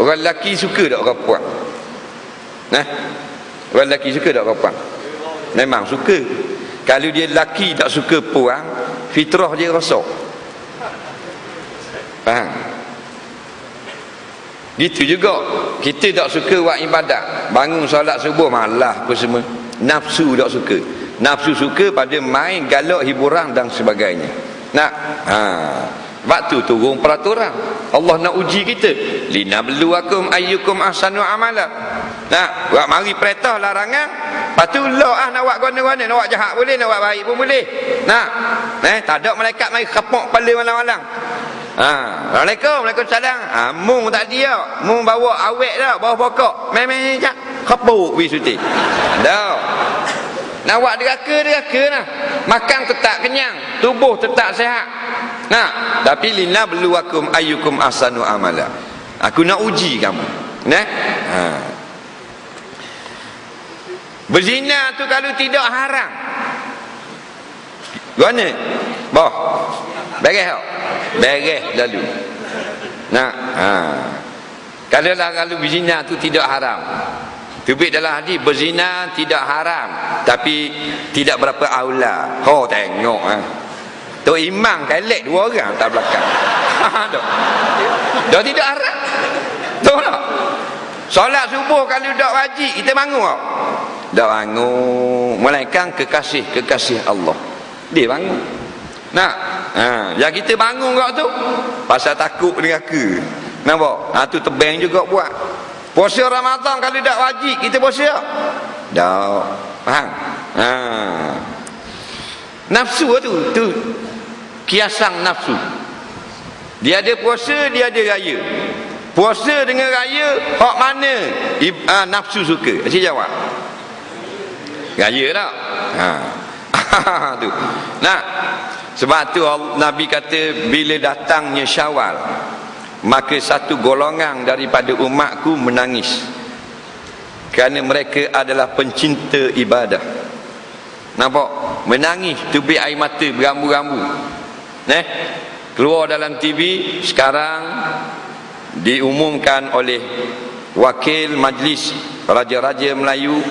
orang lelaki suka tak orang puang? Orang lelaki suka tak orang puang? Memang suka. Kalau dia lelaki tak suka puang, fitrah dia rosak. Faham? Gitu juga kita tak suka buat ibadat, bangun solat subuh malah apa semua. Nafsu tak suka. Nafsu suka pada main, galak, hiburan dan sebagainya. Waktu turun peraturan, Allah nak uji kita. Linabluwakum ayyukum ahsanu amala. Buat mari perintah larangan, lepas tu nak buat guna-guna, nak buat jahat boleh, nak buat baik pun boleh. Tak ada malaikat mari kepok kepala malang-malang. Waalaikumsalam. Mung tak dia, mung bawa awet dah, bawah pokok. Memang jak kepuk wi suti. Dah. Nak buat deraka lah. Makan tetap kenyang, tubuh tetap sihat. Tapi linabluwakum ayyukum ahsanu amala. Aku nak uji kamu. Berzina tu kalau tidak haram, gimana? Boh. Beres tak? Beres lalu. Kalau berzina tu tidak haram. Tubik dalam hadis berzina tidak haram, tapi tidak berapa aula. Tengok Tok Imam kelek dua orang tak belakang. Dah tidak haram. Tahu tak? Solat subuh kalau tak wajib kita bangun tak? Tak bangun. Melainkan kekasih Allah. Dia bangun. Yang kita bangun kat tu pasal takut neraka. Nampak? Tu tebeng juga buat. Puasa Ramadan kalau tak wajib kita puasa. Tak. Faham? Nafsu tu kiasan nafsu. Dia ada puasa, dia ada raya. Puasa dengan raya, hak mana nafsu suka? Cik jawab. Raya tak? Tu. Nah, sebab tu Nabi kata bila datangnya Syawal, maka satu golongan daripada umatku menangis kerana mereka adalah pencinta ibadah. Nampak? Menangis, tubik air mata berambu-rambu. Keluar dalam TV sekarang diumumkan oleh wakil majlis Raja-Raja Melayu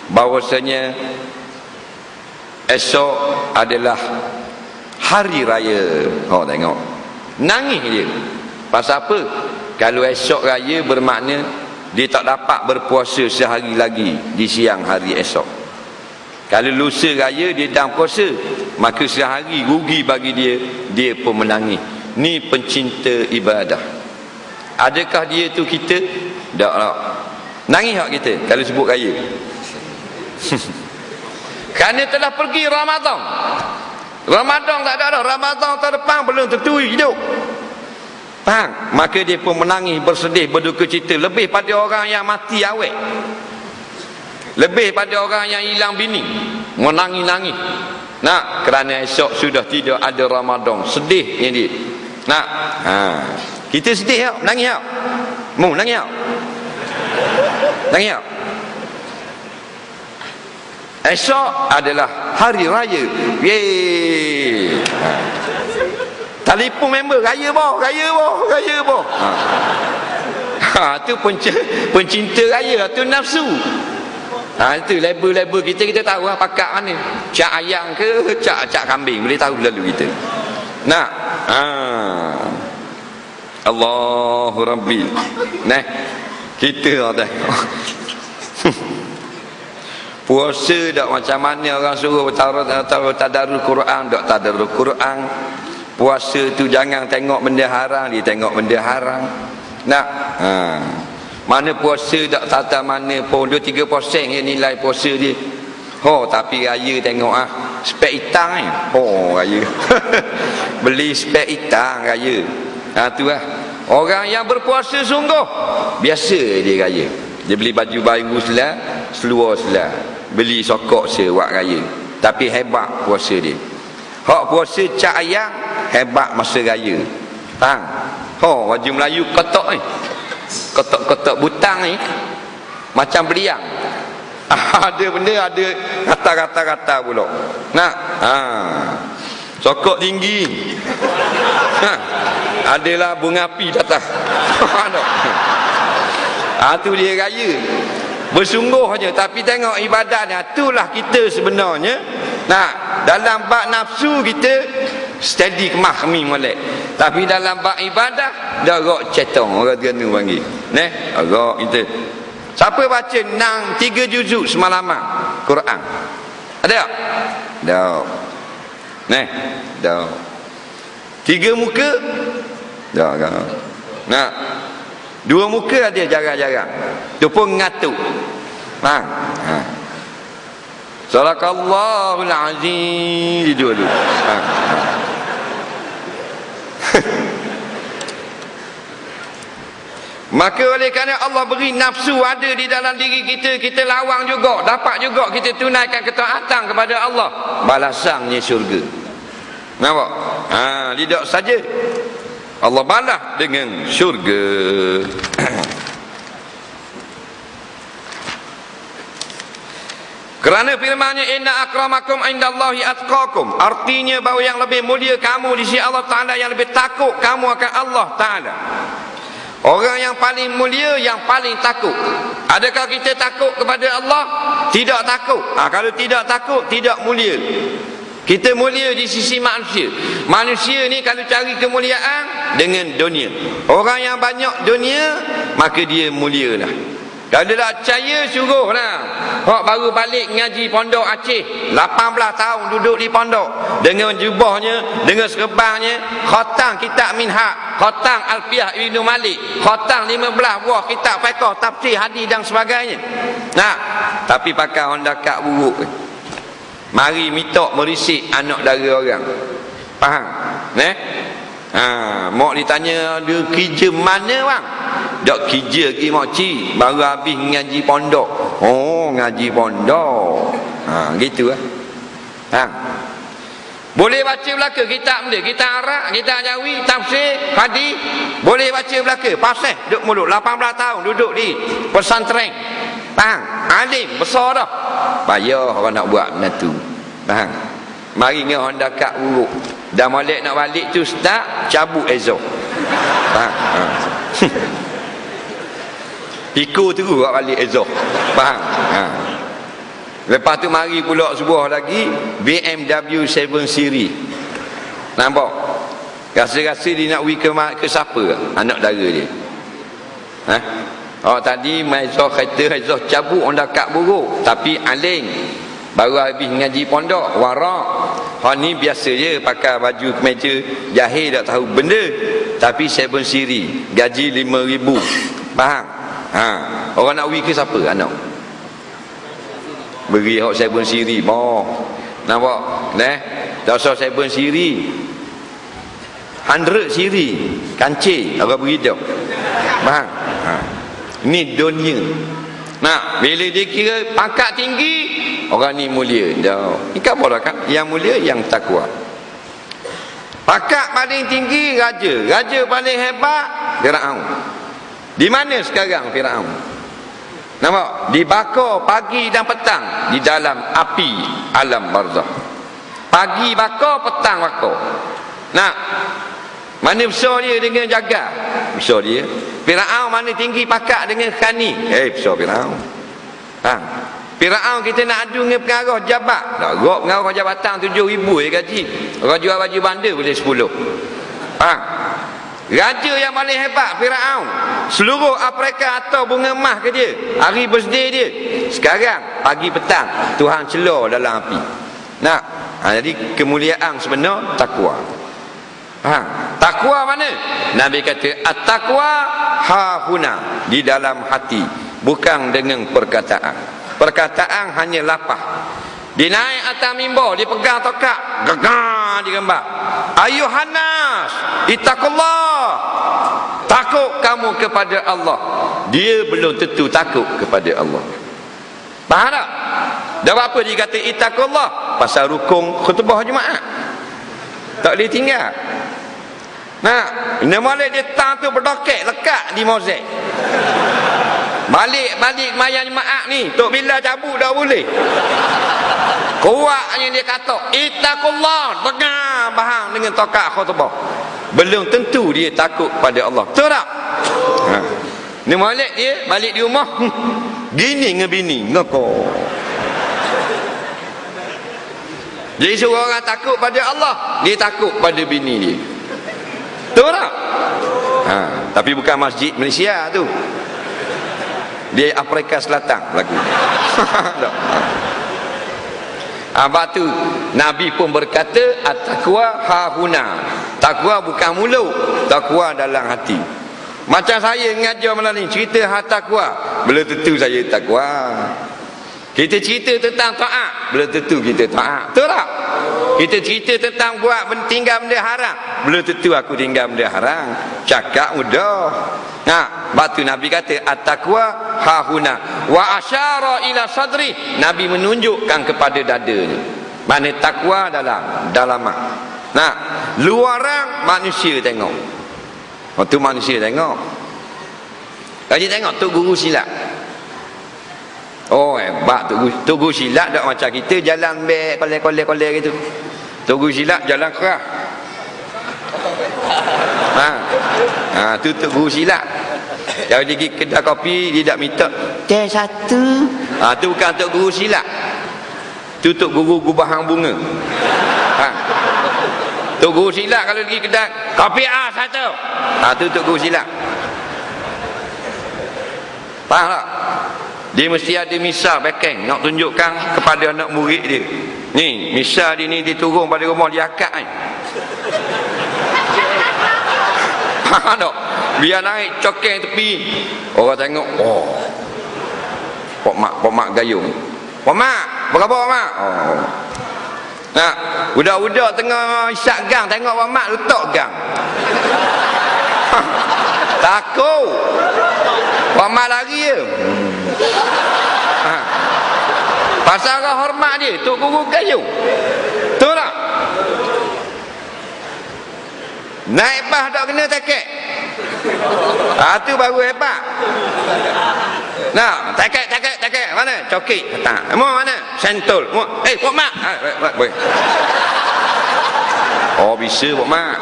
bahawasanya esok adalah hari raya. Tengok, nangis dia. Pasal apa? Kalau esok raya bermakna dia tak dapat berpuasa sehari lagi di siang hari esok. Kalau lusa raya dia dah puasa, maka sehari rugi bagi dia. Dia pun menangis. Ni pencinta ibadah. Adakah dia tu kita? Tak. Nangis tak kita kalau sebut raya? Kerana telah pergi Ramadan. Ramadan tak ada dah. Ramadan tahun depan belum tentu hidup. Faham? Maka dia pun menangis, bersedih, berduka cita. Lebih pada orang yang mati awet. Lebih pada orang yang hilang bini. Menangis-nangis. Nak, kerana esok sudah tidak ada Ramadan. Sedihnya dia. Nak, kita sedih tak? Menangis tak? Menangis tak? Menangis tak? Esok adalah hari raya. Yeay. Telefon member, raya boh, raya boh, raya boh. Tu pencinta raya, tu nafsu. Itu label-label kita tahu lah pakak mana. Cak ayam ke cak kambing, boleh tahu lalu kita. Nah, Allahu Rabbi. Nah, kita dah. Puasa tak macam mana orang suruh taruh tadarus Quran, tak tadarus Quran. Puasa tu jangan tengok benda haram, dia tengok benda haram. Nak, mana puasa tak tata mana pun 2-3% je nilai puasa dia. Tapi raya tengok spek hitam ni. Raya. Beli spek hitam raya. Tu lah. Orang yang berpuasa sungguh biasa dia raya. Dia beli baju baru seluar selah, beli sokok buat raya. Tapi hebat puasa dia. Hak puasa cak ayam hebat masa raya. Faham? Baju Melayu ketok ni. Ketok-ketok butang ni macam beliang. Ada benda, ada kata-kata pula. Nak, sokok tinggi. Adalah bunga api datang. Tu dia raya. Bersungguh je. Tapi tengok ibadahnya. Itulah kita sebenarnya. Nah, dalam bab nafsu kita steady kemah kami molek. Tapi dalam bab ibadah dah rok cetong, orang Terengganu panggil. Rok kita. Siapa baca 3 juzuk semalaman Quran? Ada tak? Tak. Tak. 3 muka? Tak. Nah, 2 muka ada jarang-jarang. Tu pun ngatuk. Faham? Sadaqallahul azim. Dua-dua. Maka oleh kerana Allah beri nafsu ada di dalam diri kita, kita lawang juga, dapat juga kita tunaikan ketaatan kepada Allah, balasannya syurga. Nampak? Tidak saja Allah balas dengan syurga. Kerana firman-Nya inna akramakum indallahi atqakum, artinya bahawa yang lebih mulia kamu di sisi Allah Taala, yang lebih takut kamu akan Allah Taala. Orang yang paling mulia yang paling takut. Adakah kita takut kepada Allah? Tidak takut. Kalau tidak takut, tidak mulia. Kita mulia di sisi manusia. Manusia ni kalau cari kemuliaan dengan dunia. Orang yang banyak dunia, maka dia mulia lah. Kalau dia tak percaya, suruh lah. Hak baru balik ngaji pondok Aceh, 18 tahun duduk di pondok, dengan jubahnya, dengan serbannya, khatam kitab Minhaj, khatam Alfiyah Ibnu Malik, khatam 15 buah kitab fiqh, tafsir, hadis dan sebagainya. Nah, tapi pakai Honda Kak buruk. Mari minta merisik anak dara orang. Faham? Mak ditanya dia kerja mana bang? Dok kerja pergi makcik, baru habis ngaji pondok. Oh, ngaji pondok. Gitu lah. Boleh baca belaka kitab dia, kitab Arab, kitab Jawi, tafsir, hadis, boleh baca belaka, fasih, duduk mulut 18 tahun duduk di pesantren. Faham? Alim besar dah. Payah orang nak buat benda tu. Faham? Mari dengan Honda kat buruk. Dah molek nak balik tu start cabut ezok. Faham? Pikul terus buat balik ezok. Faham? Lepas tu mari pula sebuah lagi BMW 7 Series. Nampak? Rasa-rasa dia nak pergi ke siapa? Anak dara dia. Tadi Maizah kata Maizah cabut Honda kat buruk, tapi aling baru habis ngaji pondok warak. Ni biasa je pakai baju kemeja jahil tak tahu benda, tapi 7 Series gaji 5,000. Faham? Orang nak pergi ke siapa anak? Beri hak 7 Series. Nampak? Tak usah 7 Series, 100 Series kancil orang beri dah. Faham? Ni dunia. Bila dia kira pangkat tinggi, orang ni mulia dah. Ikan apa dah? Yang mulia yang takwa. Pangkat paling tinggi raja, raja paling hebat Firaun. Di mana sekarang Firaun? Nampak? Dibakar pagi dan petang di dalam api alam barzakh. Pagi bakar, petang bakar. Mana besar dia dengan jaga? Besar dia. Firaun mana tinggi pakat dengan khani? Besar Firaun. Firaun kita nak adu dengan pengarah jabat. Tak gok pengarah jabatan 7,000 gaji. Orang jual baju bandar boleh 10. Raja yang paling hebat Firaun. Seluruh Afrika atau bunga emas ke dia. Hari birthday dia. Sekarang pagi petang Tuhan celah dalam api. Jadi kemuliaan sebenar takwa. Takwa mana? Nabi kata at-taqwa hahuna, di dalam hati, bukan dengan perkataan. Perkataan hanya lapah. Dia naik atas mimbar, dia pegang tokak, gegar digambar. Ayuhannas, ittaqullah. Takut kamu kepada Allah. Dia belum tentu takut kepada Allah. Faham tak? Dah apa dia kata ittaqullah? Pasal rukun khutbah Jumaat. Tak boleh tinggal. Nampak dia tang tu berdokek lekat di mozaik. Balik mayang Jumaat ni Tok Bila cabut dah boleh. Kuatnya dia kata ittaqullah, pegang bahang dengan tokak khutbah. Belum tentu dia takut pada Allah. Betul tak? Ni molek dia balik di rumah gini dengan bini ngoko. Jadi suruh orang takut pada Allah, dia takut pada bini dia. Betul tak? Tapi bukan masjid Malaysia tu. Dia Afrika Selatan berlaku. Abang tu Nabi pun berkata at-taqwa hahuna. Takwa bukan mulut, takwa dalam hati. Macam saya mengajar malam ni cerita takwa, belum tentu saya takwa. Kita cerita tentang taat, belum tentu kita taat. Betul tak? Kita cerita tentang buat tinggal benda haram, belum tentu aku tinggal benda haram. Cakap mudah. Batu Nabi kata at-taqwa hahuna wa asyara ila sadri. Nabi menunjukkan kepada dadanya. Mana takwa dalam mak. Luaran manusia tengok. Waktu manusia tengok. Kaji tengok Tok Guru silat. Hebat Tok Guru silat tak macam kita jalan beg kolek gitu. Tok Guru silat jalan keras. Tu Tok Guru silat. Kalau dia pergi kedai kopi dia tak minta teh satu. Tu bukan Tok Guru silat. Tu Tok Guru gubahang bunga. Tok Guru silat kalau pergi kedai kopi satu. Tu Tok Guru silat. Faham tak? Dia mesti ada misal backing nak tunjukkan kepada anak murid dia. Ni misal dia ni diturun pada rumah dia akad ni. Faham tak? Biar naik cokeng tepi, orang tengok, Pak mak gayung. Pak mak, berapa Pak mak? Nah, budak-budak tengah isyak gang tengok Pak Mat letak gang. Takut. Pak Mat lari je. Pasal orang hormat dia, Tok Guru kayu. Betul tak? Naik bas tak kena tekek. Tu baru hebat. Nah, tekek. Mana? Cokik. Tak. Mau mana? Sentul. Pak Mat. Oh, bisa Pak Mat.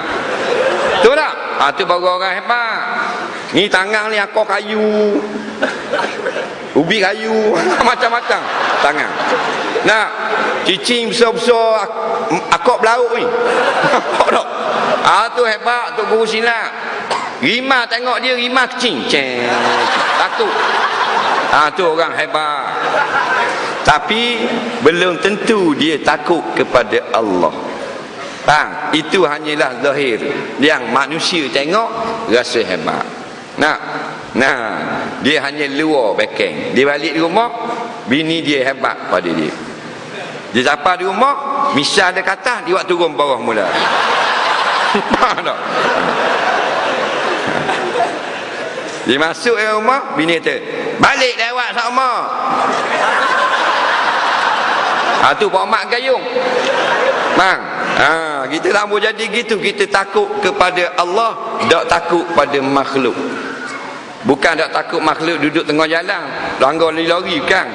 Betul tak? Tu baru orang hebat. Ni tangan ni akor kayu. Ubi kayu. Macam-macam tangan. Nah, cicing besar-besar akor belauk ni. Nampak tak? Tu hebat Tok Guru silat. Rimah tengok dia, rimah kecing. Takut. Tu orang hebat. Tapi belum tentu dia takut kepada Allah. Bang, itu hanyalah zahir yang manusia tengok rasa hebat. Nah, dia hanya luar bekeng. Dia balik di rumah, bini dia hebat pada dia. Dia sampai di rumah, misal dia kata, dia buat turun bawah mula. Faham tak? Dia masuk ke rumah, bini kata, balik lewat sama. Tu Pak Mat gayung. Bang, kita tak boleh jadi gitu. Kita takut kepada Allah, tak takut pada makhluk. Bukan tak takut makhluk duduk tengah jalan langgar lari kan.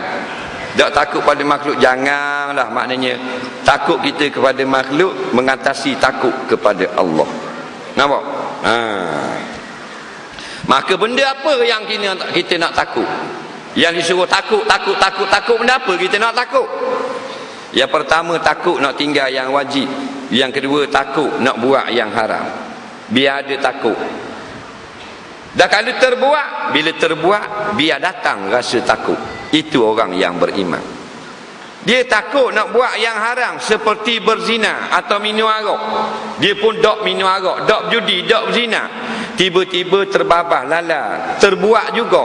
Tak takut pada makhluk, janganlah. Maknanya takut kita kepada makhluk mengatasi takut kepada Allah. Nampak? Maka benda apa yang kita nak takut? Yang disuruh takut benda apa kita nak takut? Yang pertama, takut nak tinggal yang wajib. Yang kedua, takut nak buat yang haram. Biar ada takut. Dan kalau terbuat, bila terbuat, biar datang rasa takut. Itu orang yang beriman. Dia takut nak buat yang haram, seperti berzina atau minum arak. Dia pun dok minum arak, dok judi, dok berzina. Tiba-tiba terbabah lala, terbuat juga.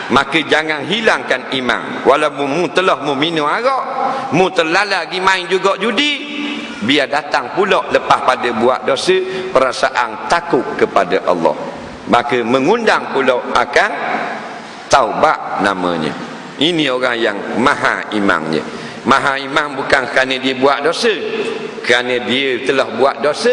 Maka jangan hilangkan iman. Walaupun mu telah minum arak, mu terlala pergi main juga judi, biar datang pula lepas pada buat dosa perasaan takut kepada Allah. Maka mengundang pula akan taubat namanya. Ini orang yang maha imannya. Maha iman bukan kerana dia buat dosa, kerana dia telah buat dosa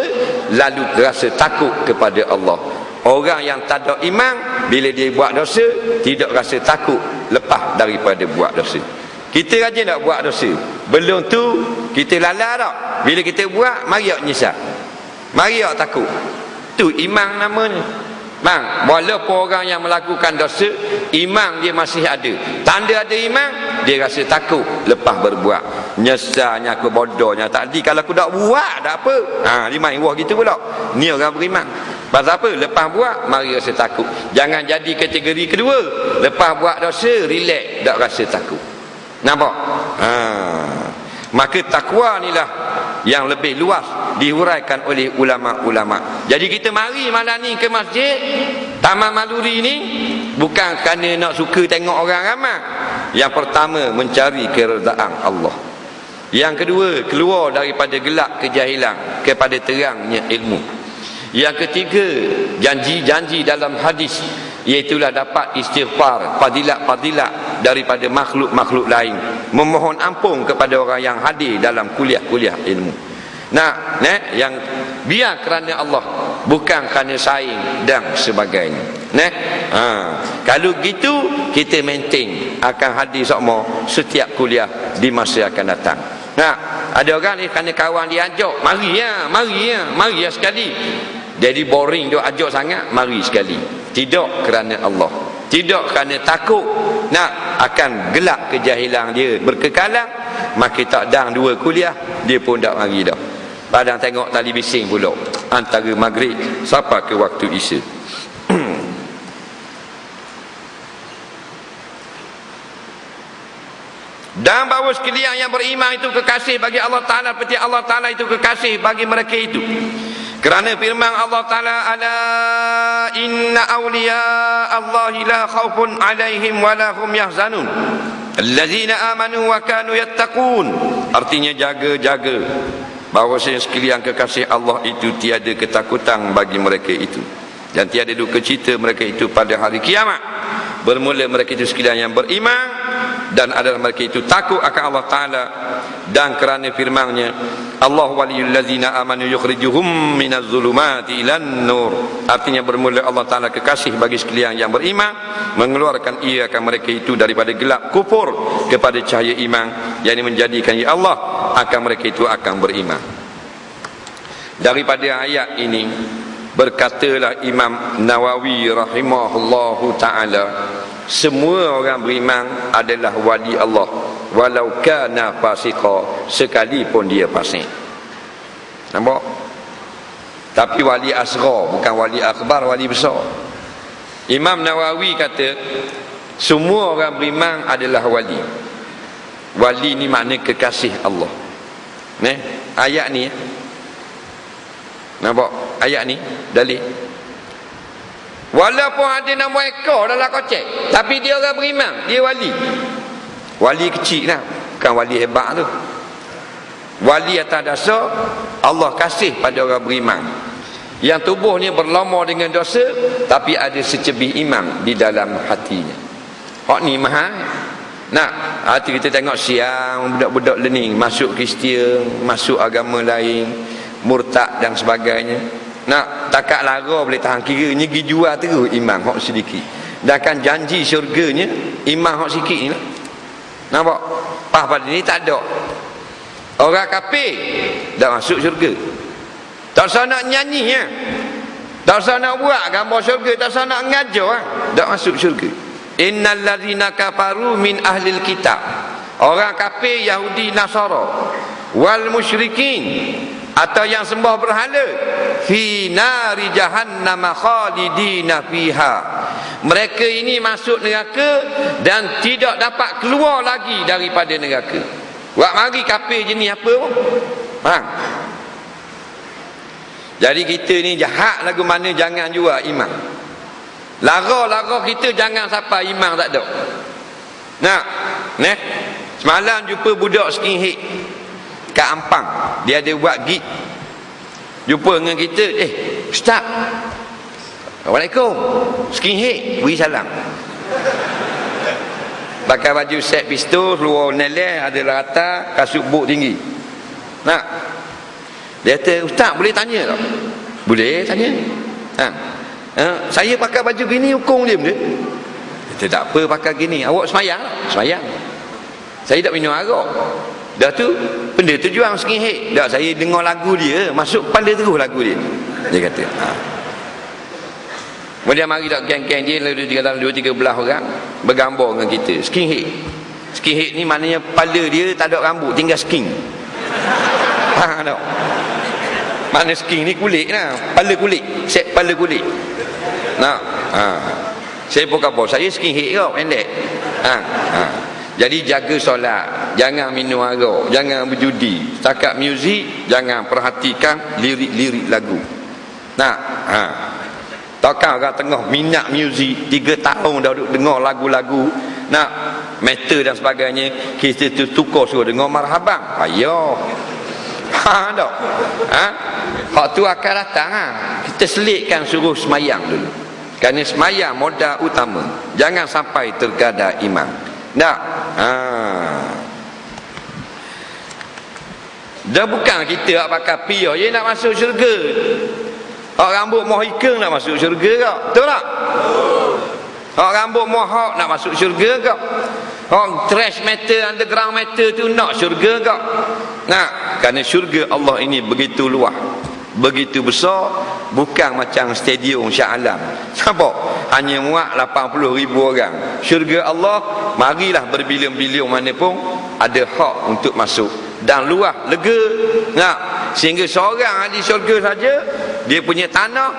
lalu rasa takut kepada Allah. Orang yang tak ada iman, bila dia buat dosa tidak rasa takut lepas daripada buat dosa. Kita rajin nak buat dosa, belum tu kita lala tak. Bila kita buat, mari awak nyesal, mari awak takut. Tu iman namanya. Bang, walaupun orang yang melakukan dosa, iman dia masih ada. Tanda ada iman, dia rasa takut lepas berbuat. Nyesalnya aku bodohnya tadi, kalau aku tak buat tak apa. Dia main wah gitu pula. Ni orang beriman. Pasal apa? Lepas buat, mari rasa takut. Jangan jadi kategori kedua. Lepas buat dosa, relax, tak rasa takut. Nampak? Maka takwa inilah yang lebih luas dihuraikan oleh ulama-ulama. Jadi kita mari malam ni ke masjid Taman Maluri ni bukan kerana nak suka tengok orang ramai. Yang pertama, mencari keredaan Allah. Yang kedua, keluar daripada gelap kejahilan kepada terangnya ilmu. Yang ketiga, janji-janji dalam hadis, iaitulah dapat istighfar, fadilat-fadilat daripada makhluk-makhluk lain, memohon ampun kepada orang yang hadir dalam kuliah-kuliah ilmu. Yang biar kerana Allah, bukan kerana saing dan sebagainya. Kalau gitu kita maintain akan hadir sama setiap kuliah di masa akan datang. Ada orang ni kerana kawan dia ajak, mari ya sekali. Jadi boring dia ajak sangat, mari sekali. Tidak kerana Allah, tidak kerana takut nak akan gelap kejahilan dia berkekalan, maka tak dang dua kuliah dia pun tak mari dah. Padang tengok tali bising pula antara maghrib sampai ke waktu isya. Dan bahawa sekalian yang beriman itu kekasih bagi Allah Ta'ala, seperti Allah Ta'ala itu kekasih bagi mereka itu. Kerana firman Allah Ta'ala, ala inna awliya Allahi la khawfun alaihim wa la hum yahzanun allazina amanu wa kanu yattaqun. Artinya jaga-jaga bahawasanya sekalian kekasih Allah itu tiada ketakutan bagi mereka itu, dan tiada duka cita mereka itu pada hari kiamat. Bermula mereka itu sekalian yang beriman, dan adalah mereka itu takut akan Allah Ta'ala. Dan kerana firman-Nya, Allah waliyul ladzina amanu yukhrijuhum minaz zulumati ilan nur. Artinya bermula Allah Ta'ala kekasih bagi sekalian yang beriman, mengeluarkan ia akan mereka itu daripada gelap kufur kepada cahaya iman, yang menjadikan ya Allah akan mereka itu akan beriman. Daripada ayat ini berkatalah Imam Nawawi rahimahullahu ta'ala, semua orang beriman adalah wali Allah walau kana fasiqa, sekalipun dia fasik. Nampak? Tapi wali asghar, bukan wali akbar, wali besar. Imam Nawawi kata semua orang beriman adalah wali. Wali ni makna kekasih Allah. Ayat ni, nampak ayat ni dalil. Walaupun ada nama ekor dalam kocek, tapi dia orang beriman, dia wali. Wali kecil lah, bukan wali hebat tu. Wali atas dasar Allah kasih pada orang beriman, yang tubuhnya berlama dengan dosa, tapi ada secebih iman di dalam hatinya. Hak ni mahal. Nak, hati kita tengok siang budak-budak learning, masuk Kristian, masuk agama lain, murtad dan sebagainya. Nak, takat lara boleh tahan kiranya pergi jual terus iman hak sedikit. Dan kan janji syurganya iman hak sikit ni lah. Nampak? Pas pada ni tak ada. Orang kafir dah masuk syurga. Tak usah nak nyanyi ya. Tak usah nak buat gambar syurga, tak usah nak ngajar ha. Dah masuk syurga. Innal ladzina kafaru min ahlil kitab. Orang kafir Yahudi Nasara wal musyrikin, atau yang sembah berhala, fi nari jahannam khalidina fiha. Mereka ini masuk neraka dan tidak dapat keluar lagi daripada neraka. Wak mari kafir je ni apa pun. Faham? Jadi kita ni jahat lagu mana jangan jual iman. Lara-lara kita jangan sampai iman tak ada. Nak, semalam jumpa budak skinhead kat Ampang, dia ada buat gig. Jumpa dengan kita, Ustaz, Assalamualaikum, skinhead, beri salam. Pakai baju set pistol, luar neleh, ada rata, kasut buk tinggi. Nak, dia kata, Ustaz boleh tanya tak? Boleh tanya. Saya pakai baju gini hukum dia benda? Dia tak apa pakai gini. Awak semayang tak? Semayang. Saya tak minum arak. Dah tu benda tu jual skinhead. Dah saya dengar lagu dia, masuk kepala terus lagu dia. Dia kata kemudian mari tak geng-geng dia lalu dalam 2-3 belah orang bergambar dengan kita. Skinhead. Skinhead ni maknanya kepala dia tak ada rambut, tinggal skin. Faham tak? Makna skin ni kulit lah, kepala kulit, set kepala kulit. Nah, saya pun kata saya skinhead kau, pendek. Jadi jaga solat, jangan minum arak, jangan berjudi, setakat muzik, jangan perhatikan lirik-lirik lagu. Nah, takkan orang tengah minat muzik 3 tahun dah duduk dengar lagu-lagu nak metal dan sebagainya, kita tu tukar suruh dengar marhaban. Ayo. Tak? Hak tu akan datang kita selitkan suruh semayang dulu. Kerana semayang modal utama. Jangan sampai tergadai iman. Tak? Dah bukan kita pakai piyah je nak masuk syurga. Hak rambut mohikeng nak masuk syurga kau. Betul tak? Hak rambut mohak nak masuk syurga kau. Hak trash metal, underground metal tu nak syurga kau. Nah, kerana syurga Allah ini begitu luas, begitu besar, bukan macam stadium Shah Alam. Nampak? Hanya muat 80,000 orang. Syurga Allah, marilah berbilion-bilion mana pun ada hak untuk masuk. Dan luas, lega. Nah, sehingga seorang di syurga saja, dia punya tanah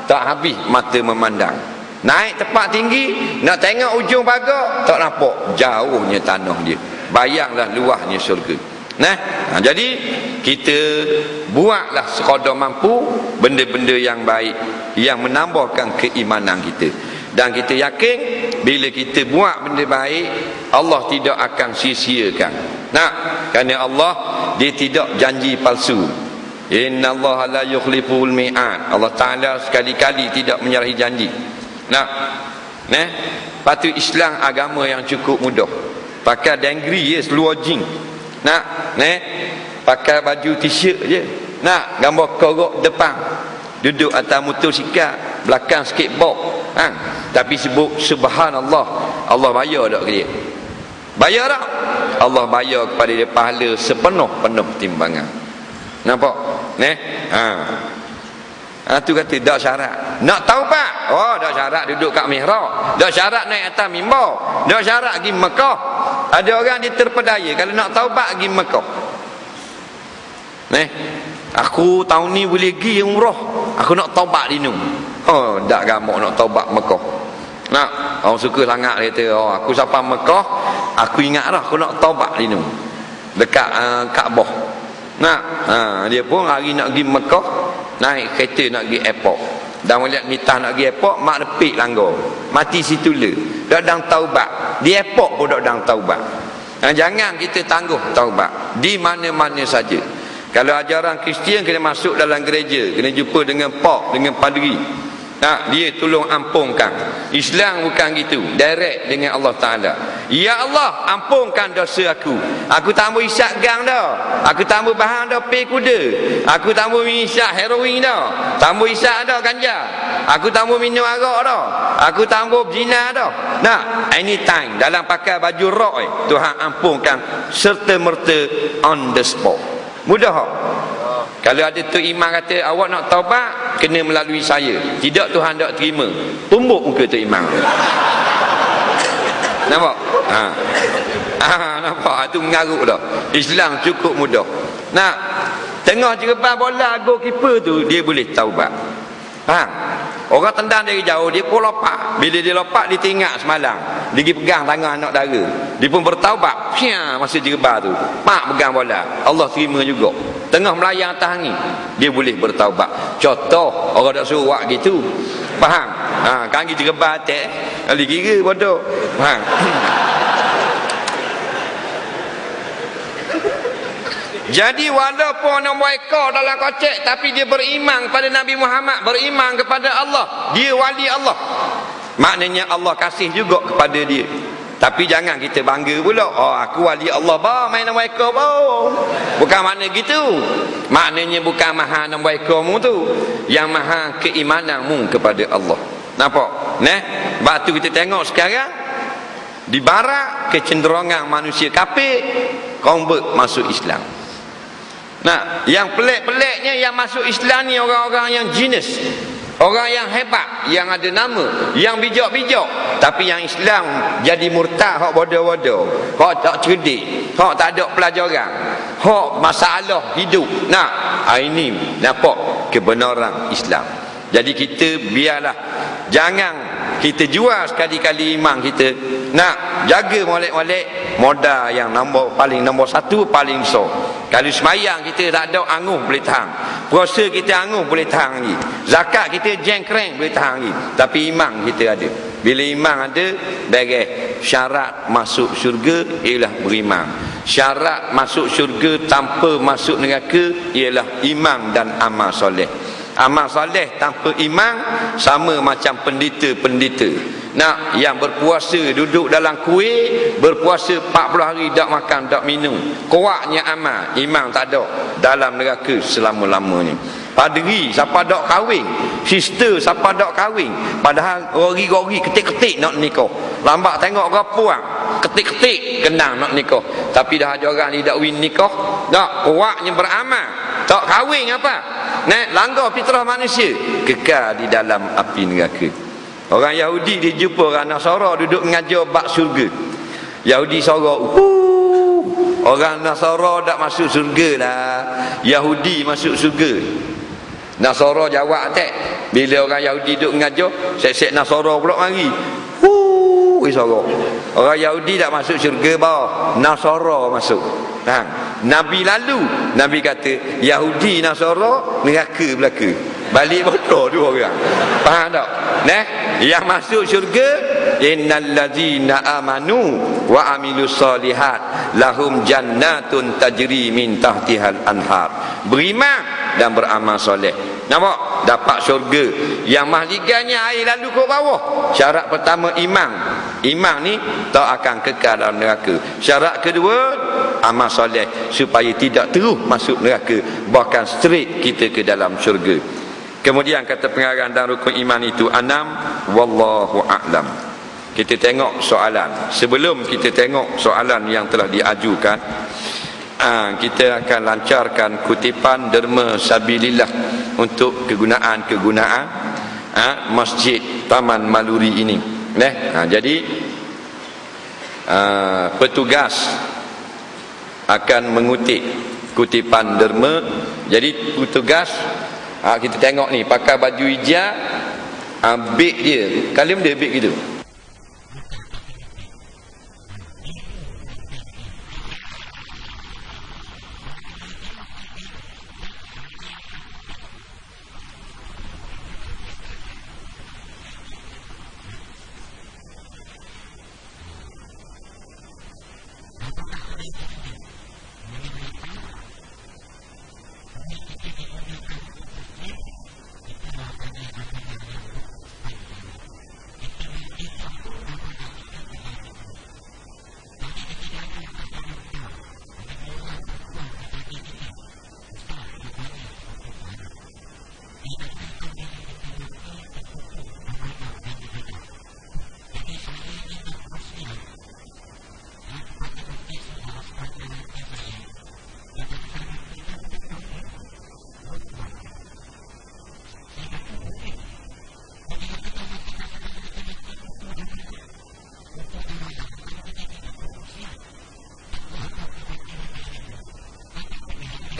tak habis mata memandang. Naik tempat tinggi, nak tengok ujung pagar, tak nampak jauhnya tanah dia. Bayanglah luasnya syurga. Nah, jadi kita buatlah sekadar mampu benda-benda yang baik yang menambahkan keimanan kita. Dan kita yakin bila kita buat benda baik, Allah tidak akan sia-siakan. Nah, kerana Allah dia tidak janji palsu. Innallaha la yukhliful mi'ad. Allah Taala sekali-kali tidak menyalahi janji. Nah, patut Islam agama yang cukup mudah. Pakai dengri je seluar jin. Nah, pakai baju t-shirt je. Nah, gambar korok depan. Duduk atas motosikal, belakang skateboard. Tapi sebut subhanallah, Allah bayar tak ke dia? Bayar tak? Allah bayar kepada dia pahala sepenuh-penuh timbangan. Nampak? Tu kata tak syarat. Nak taubat? Oh, tak syarat duduk kat mihrab. Tak syarat naik atas mimbar. Tak syarat pergi Mekah. Ada orang dia terpedaya kalau nak taubat pergi Mekah. Aku tahun ni boleh pergi umrah. Aku nak taubat di nu. Oh, tak gamak nak taubat Mekah. Nah, orang suka sangat dia kata, oh, aku sampai Mekah, aku ingat dah aku nak taubat di nu. Dekat Kaabah. Nah, dia pun hari nak pergi Mekah, naik kereta nak pergi airport. Dan melihat mitah nak pergi airport, mak repik langgar. Mati situ le. Dak dang taubat. Di airport pun dak dang taubat. Jangan kita tangguh taubat di mana-mana saja. Kalau ajaran Kristian kena masuk dalam gereja, kena jumpa dengan pak, dengan padri. Dia tolong ampunkan. Islam bukan gitu, direct dengan Allah Taala. Ya Allah, ampunkan dosa aku. Aku tak mau isap gang dah. Aku tak mau bahan dah pay kuda. Aku tak mau isap heroin dah. Tak mau isap dah ganja. Aku tak mau minum arak dah. Aku tak mau berzina dah. Nah, anytime dalam pakai baju rok Tuhan ampunkan serta merta on the spot. Mudah tak? Kalau ada tu imam kata awak nak taubat kena melalui saya, tidak Tuhan tak terima, tumbuk muka tu imam. Nampak? Nampak? Itu mengarut dah. Islam cukup mudah. Nah, tengah jereban bola goalkeeper tu dia boleh taubat. Orang tendang dari jauh, dia pun lompat. Bila dia lompat, dia teringat semalam dia pergi pegang tangan anak dara, dia pun bertaubat. Masa jereban tu mak pegang bola, Allah terima juga. Tengah melayang atas angin, dia boleh bertaubat. Contoh, orang tak suruh buat gitu. Faham? Kan pergi jereban atas, kali kira bodoh. Faham? Jadi walaupun nombor ekor dalam kocek, tapi dia beriman kepada Nabi Muhammad, beriman kepada Allah, dia wali Allah. Maknanya Allah kasih juga kepada dia. Tapi jangan kita bangga pula, oh aku wali Allah bah, main nombor ekor bah. Bukan makna gitu. Maknanya bukan maha nombor ekormu tu, yang maha keimananmu kepada Allah. Nampak? Sebab tu kita tengok sekarang di barat kecenderungan manusia kafir convert masuk Islam. Nah, yang pelik-peliknya yang masuk Islam ni orang-orang yang genius, orang yang hebat, yang ada nama, yang bijak-bijak. Tapi yang Islam jadi murtad, hak bodoh-bodoh, hak tak cerdik, hak tak ada pelajaran, hak masalah hidup. Nah, ini nampak kebenaran Islam. Jadi kita biarlah, jangan kita jual sekali-kali iman kita. Nak jaga molek-molek modal yang paling nombor satu, paling besar. Kalau semayang kita tak ada anguh boleh tahan, puasa kita anguh boleh tahan lagi, zakat kita jengkreng boleh tahan lagi. Tapi iman kita ada. Bila iman ada, beres. Syarat masuk syurga ialah beriman. Syarat masuk syurga tanpa masuk neraka ialah iman dan amal soleh. Amal soleh tanpa iman sama macam pendeta-pendeta. Nak yang berpuasa duduk dalam kuih, berpuasa 40 hari tak makan tak minum, kuatnya amal, iman tak ada, dalam neraka selama-lamanya. Padri siapa dak kahwin, sister siapa dak kahwin, padahal gori-gori ketik-ketik nak nikah, lambat tengok gapuang ketik-ketik kendang nak nikah, tapi dah ada orang ni dak win nikah, dak kuatnya beramal, tak kahwin apa, langgar fitrah manusia, kekal di dalam api neraka. Orang Yahudi dia jumpa orang Nasara duduk mengajar bab syurga. Yahudi sorok, orang Nasara tak masuk syurga lah, Yahudi masuk syurga. Nasara jawab tak. Bila orang Yahudi duduk mengajar, sek-sek Nasara pula mari, sorok. Orang Yahudi tak masuk syurga bah, Nasara masuk. Nabi lalu, Nabi kata Yahudi Nasara neraka belaka. Balik bodoh dua orang. Faham tak? Yang masuk syurga, innal ladzina amanu wa amilus solihat lahum jannatun tajri min tahtihal anhar. Beriman dan beramal soleh, nampak? Dapat syurga. Yang mahligannya air lalu ke bawah. Syarat pertama iman. Iman ni tak akan kekal dalam neraka. Syarat kedua amal soleh, supaya tidak terus masuk neraka, bahkan straight kita ke dalam syurga. Kemudian kata pengarang dan rukun iman itu 6, wallahu a'lam. Kita tengok soalan. Sebelum kita tengok soalan yang telah diajukan, kita akan lancarkan kutipan derma sabilillah untuk kegunaan-kegunaan Masjid Taman Maluri ini. Jadi petugas akan mengutip kutipan derma. Jadi petugas, kita tengok ni pakai baju hijau, beg dia, kalim dia beg gitu.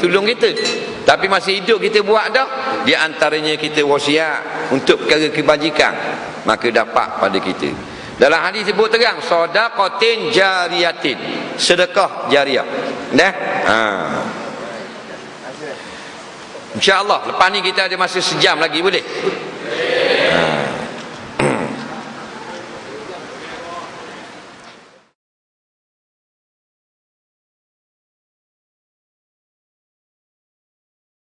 Tolong kita, tapi masih hidup kita buat dah. Di antaranya kita wasiat untuk perkara kebajikan, maka dapat pada kita. Dalam hadis sebut terang, sedaqatin jariyatin, sedekah jariah. InsyaAllah lepas ni kita ada masa sejam lagi, boleh?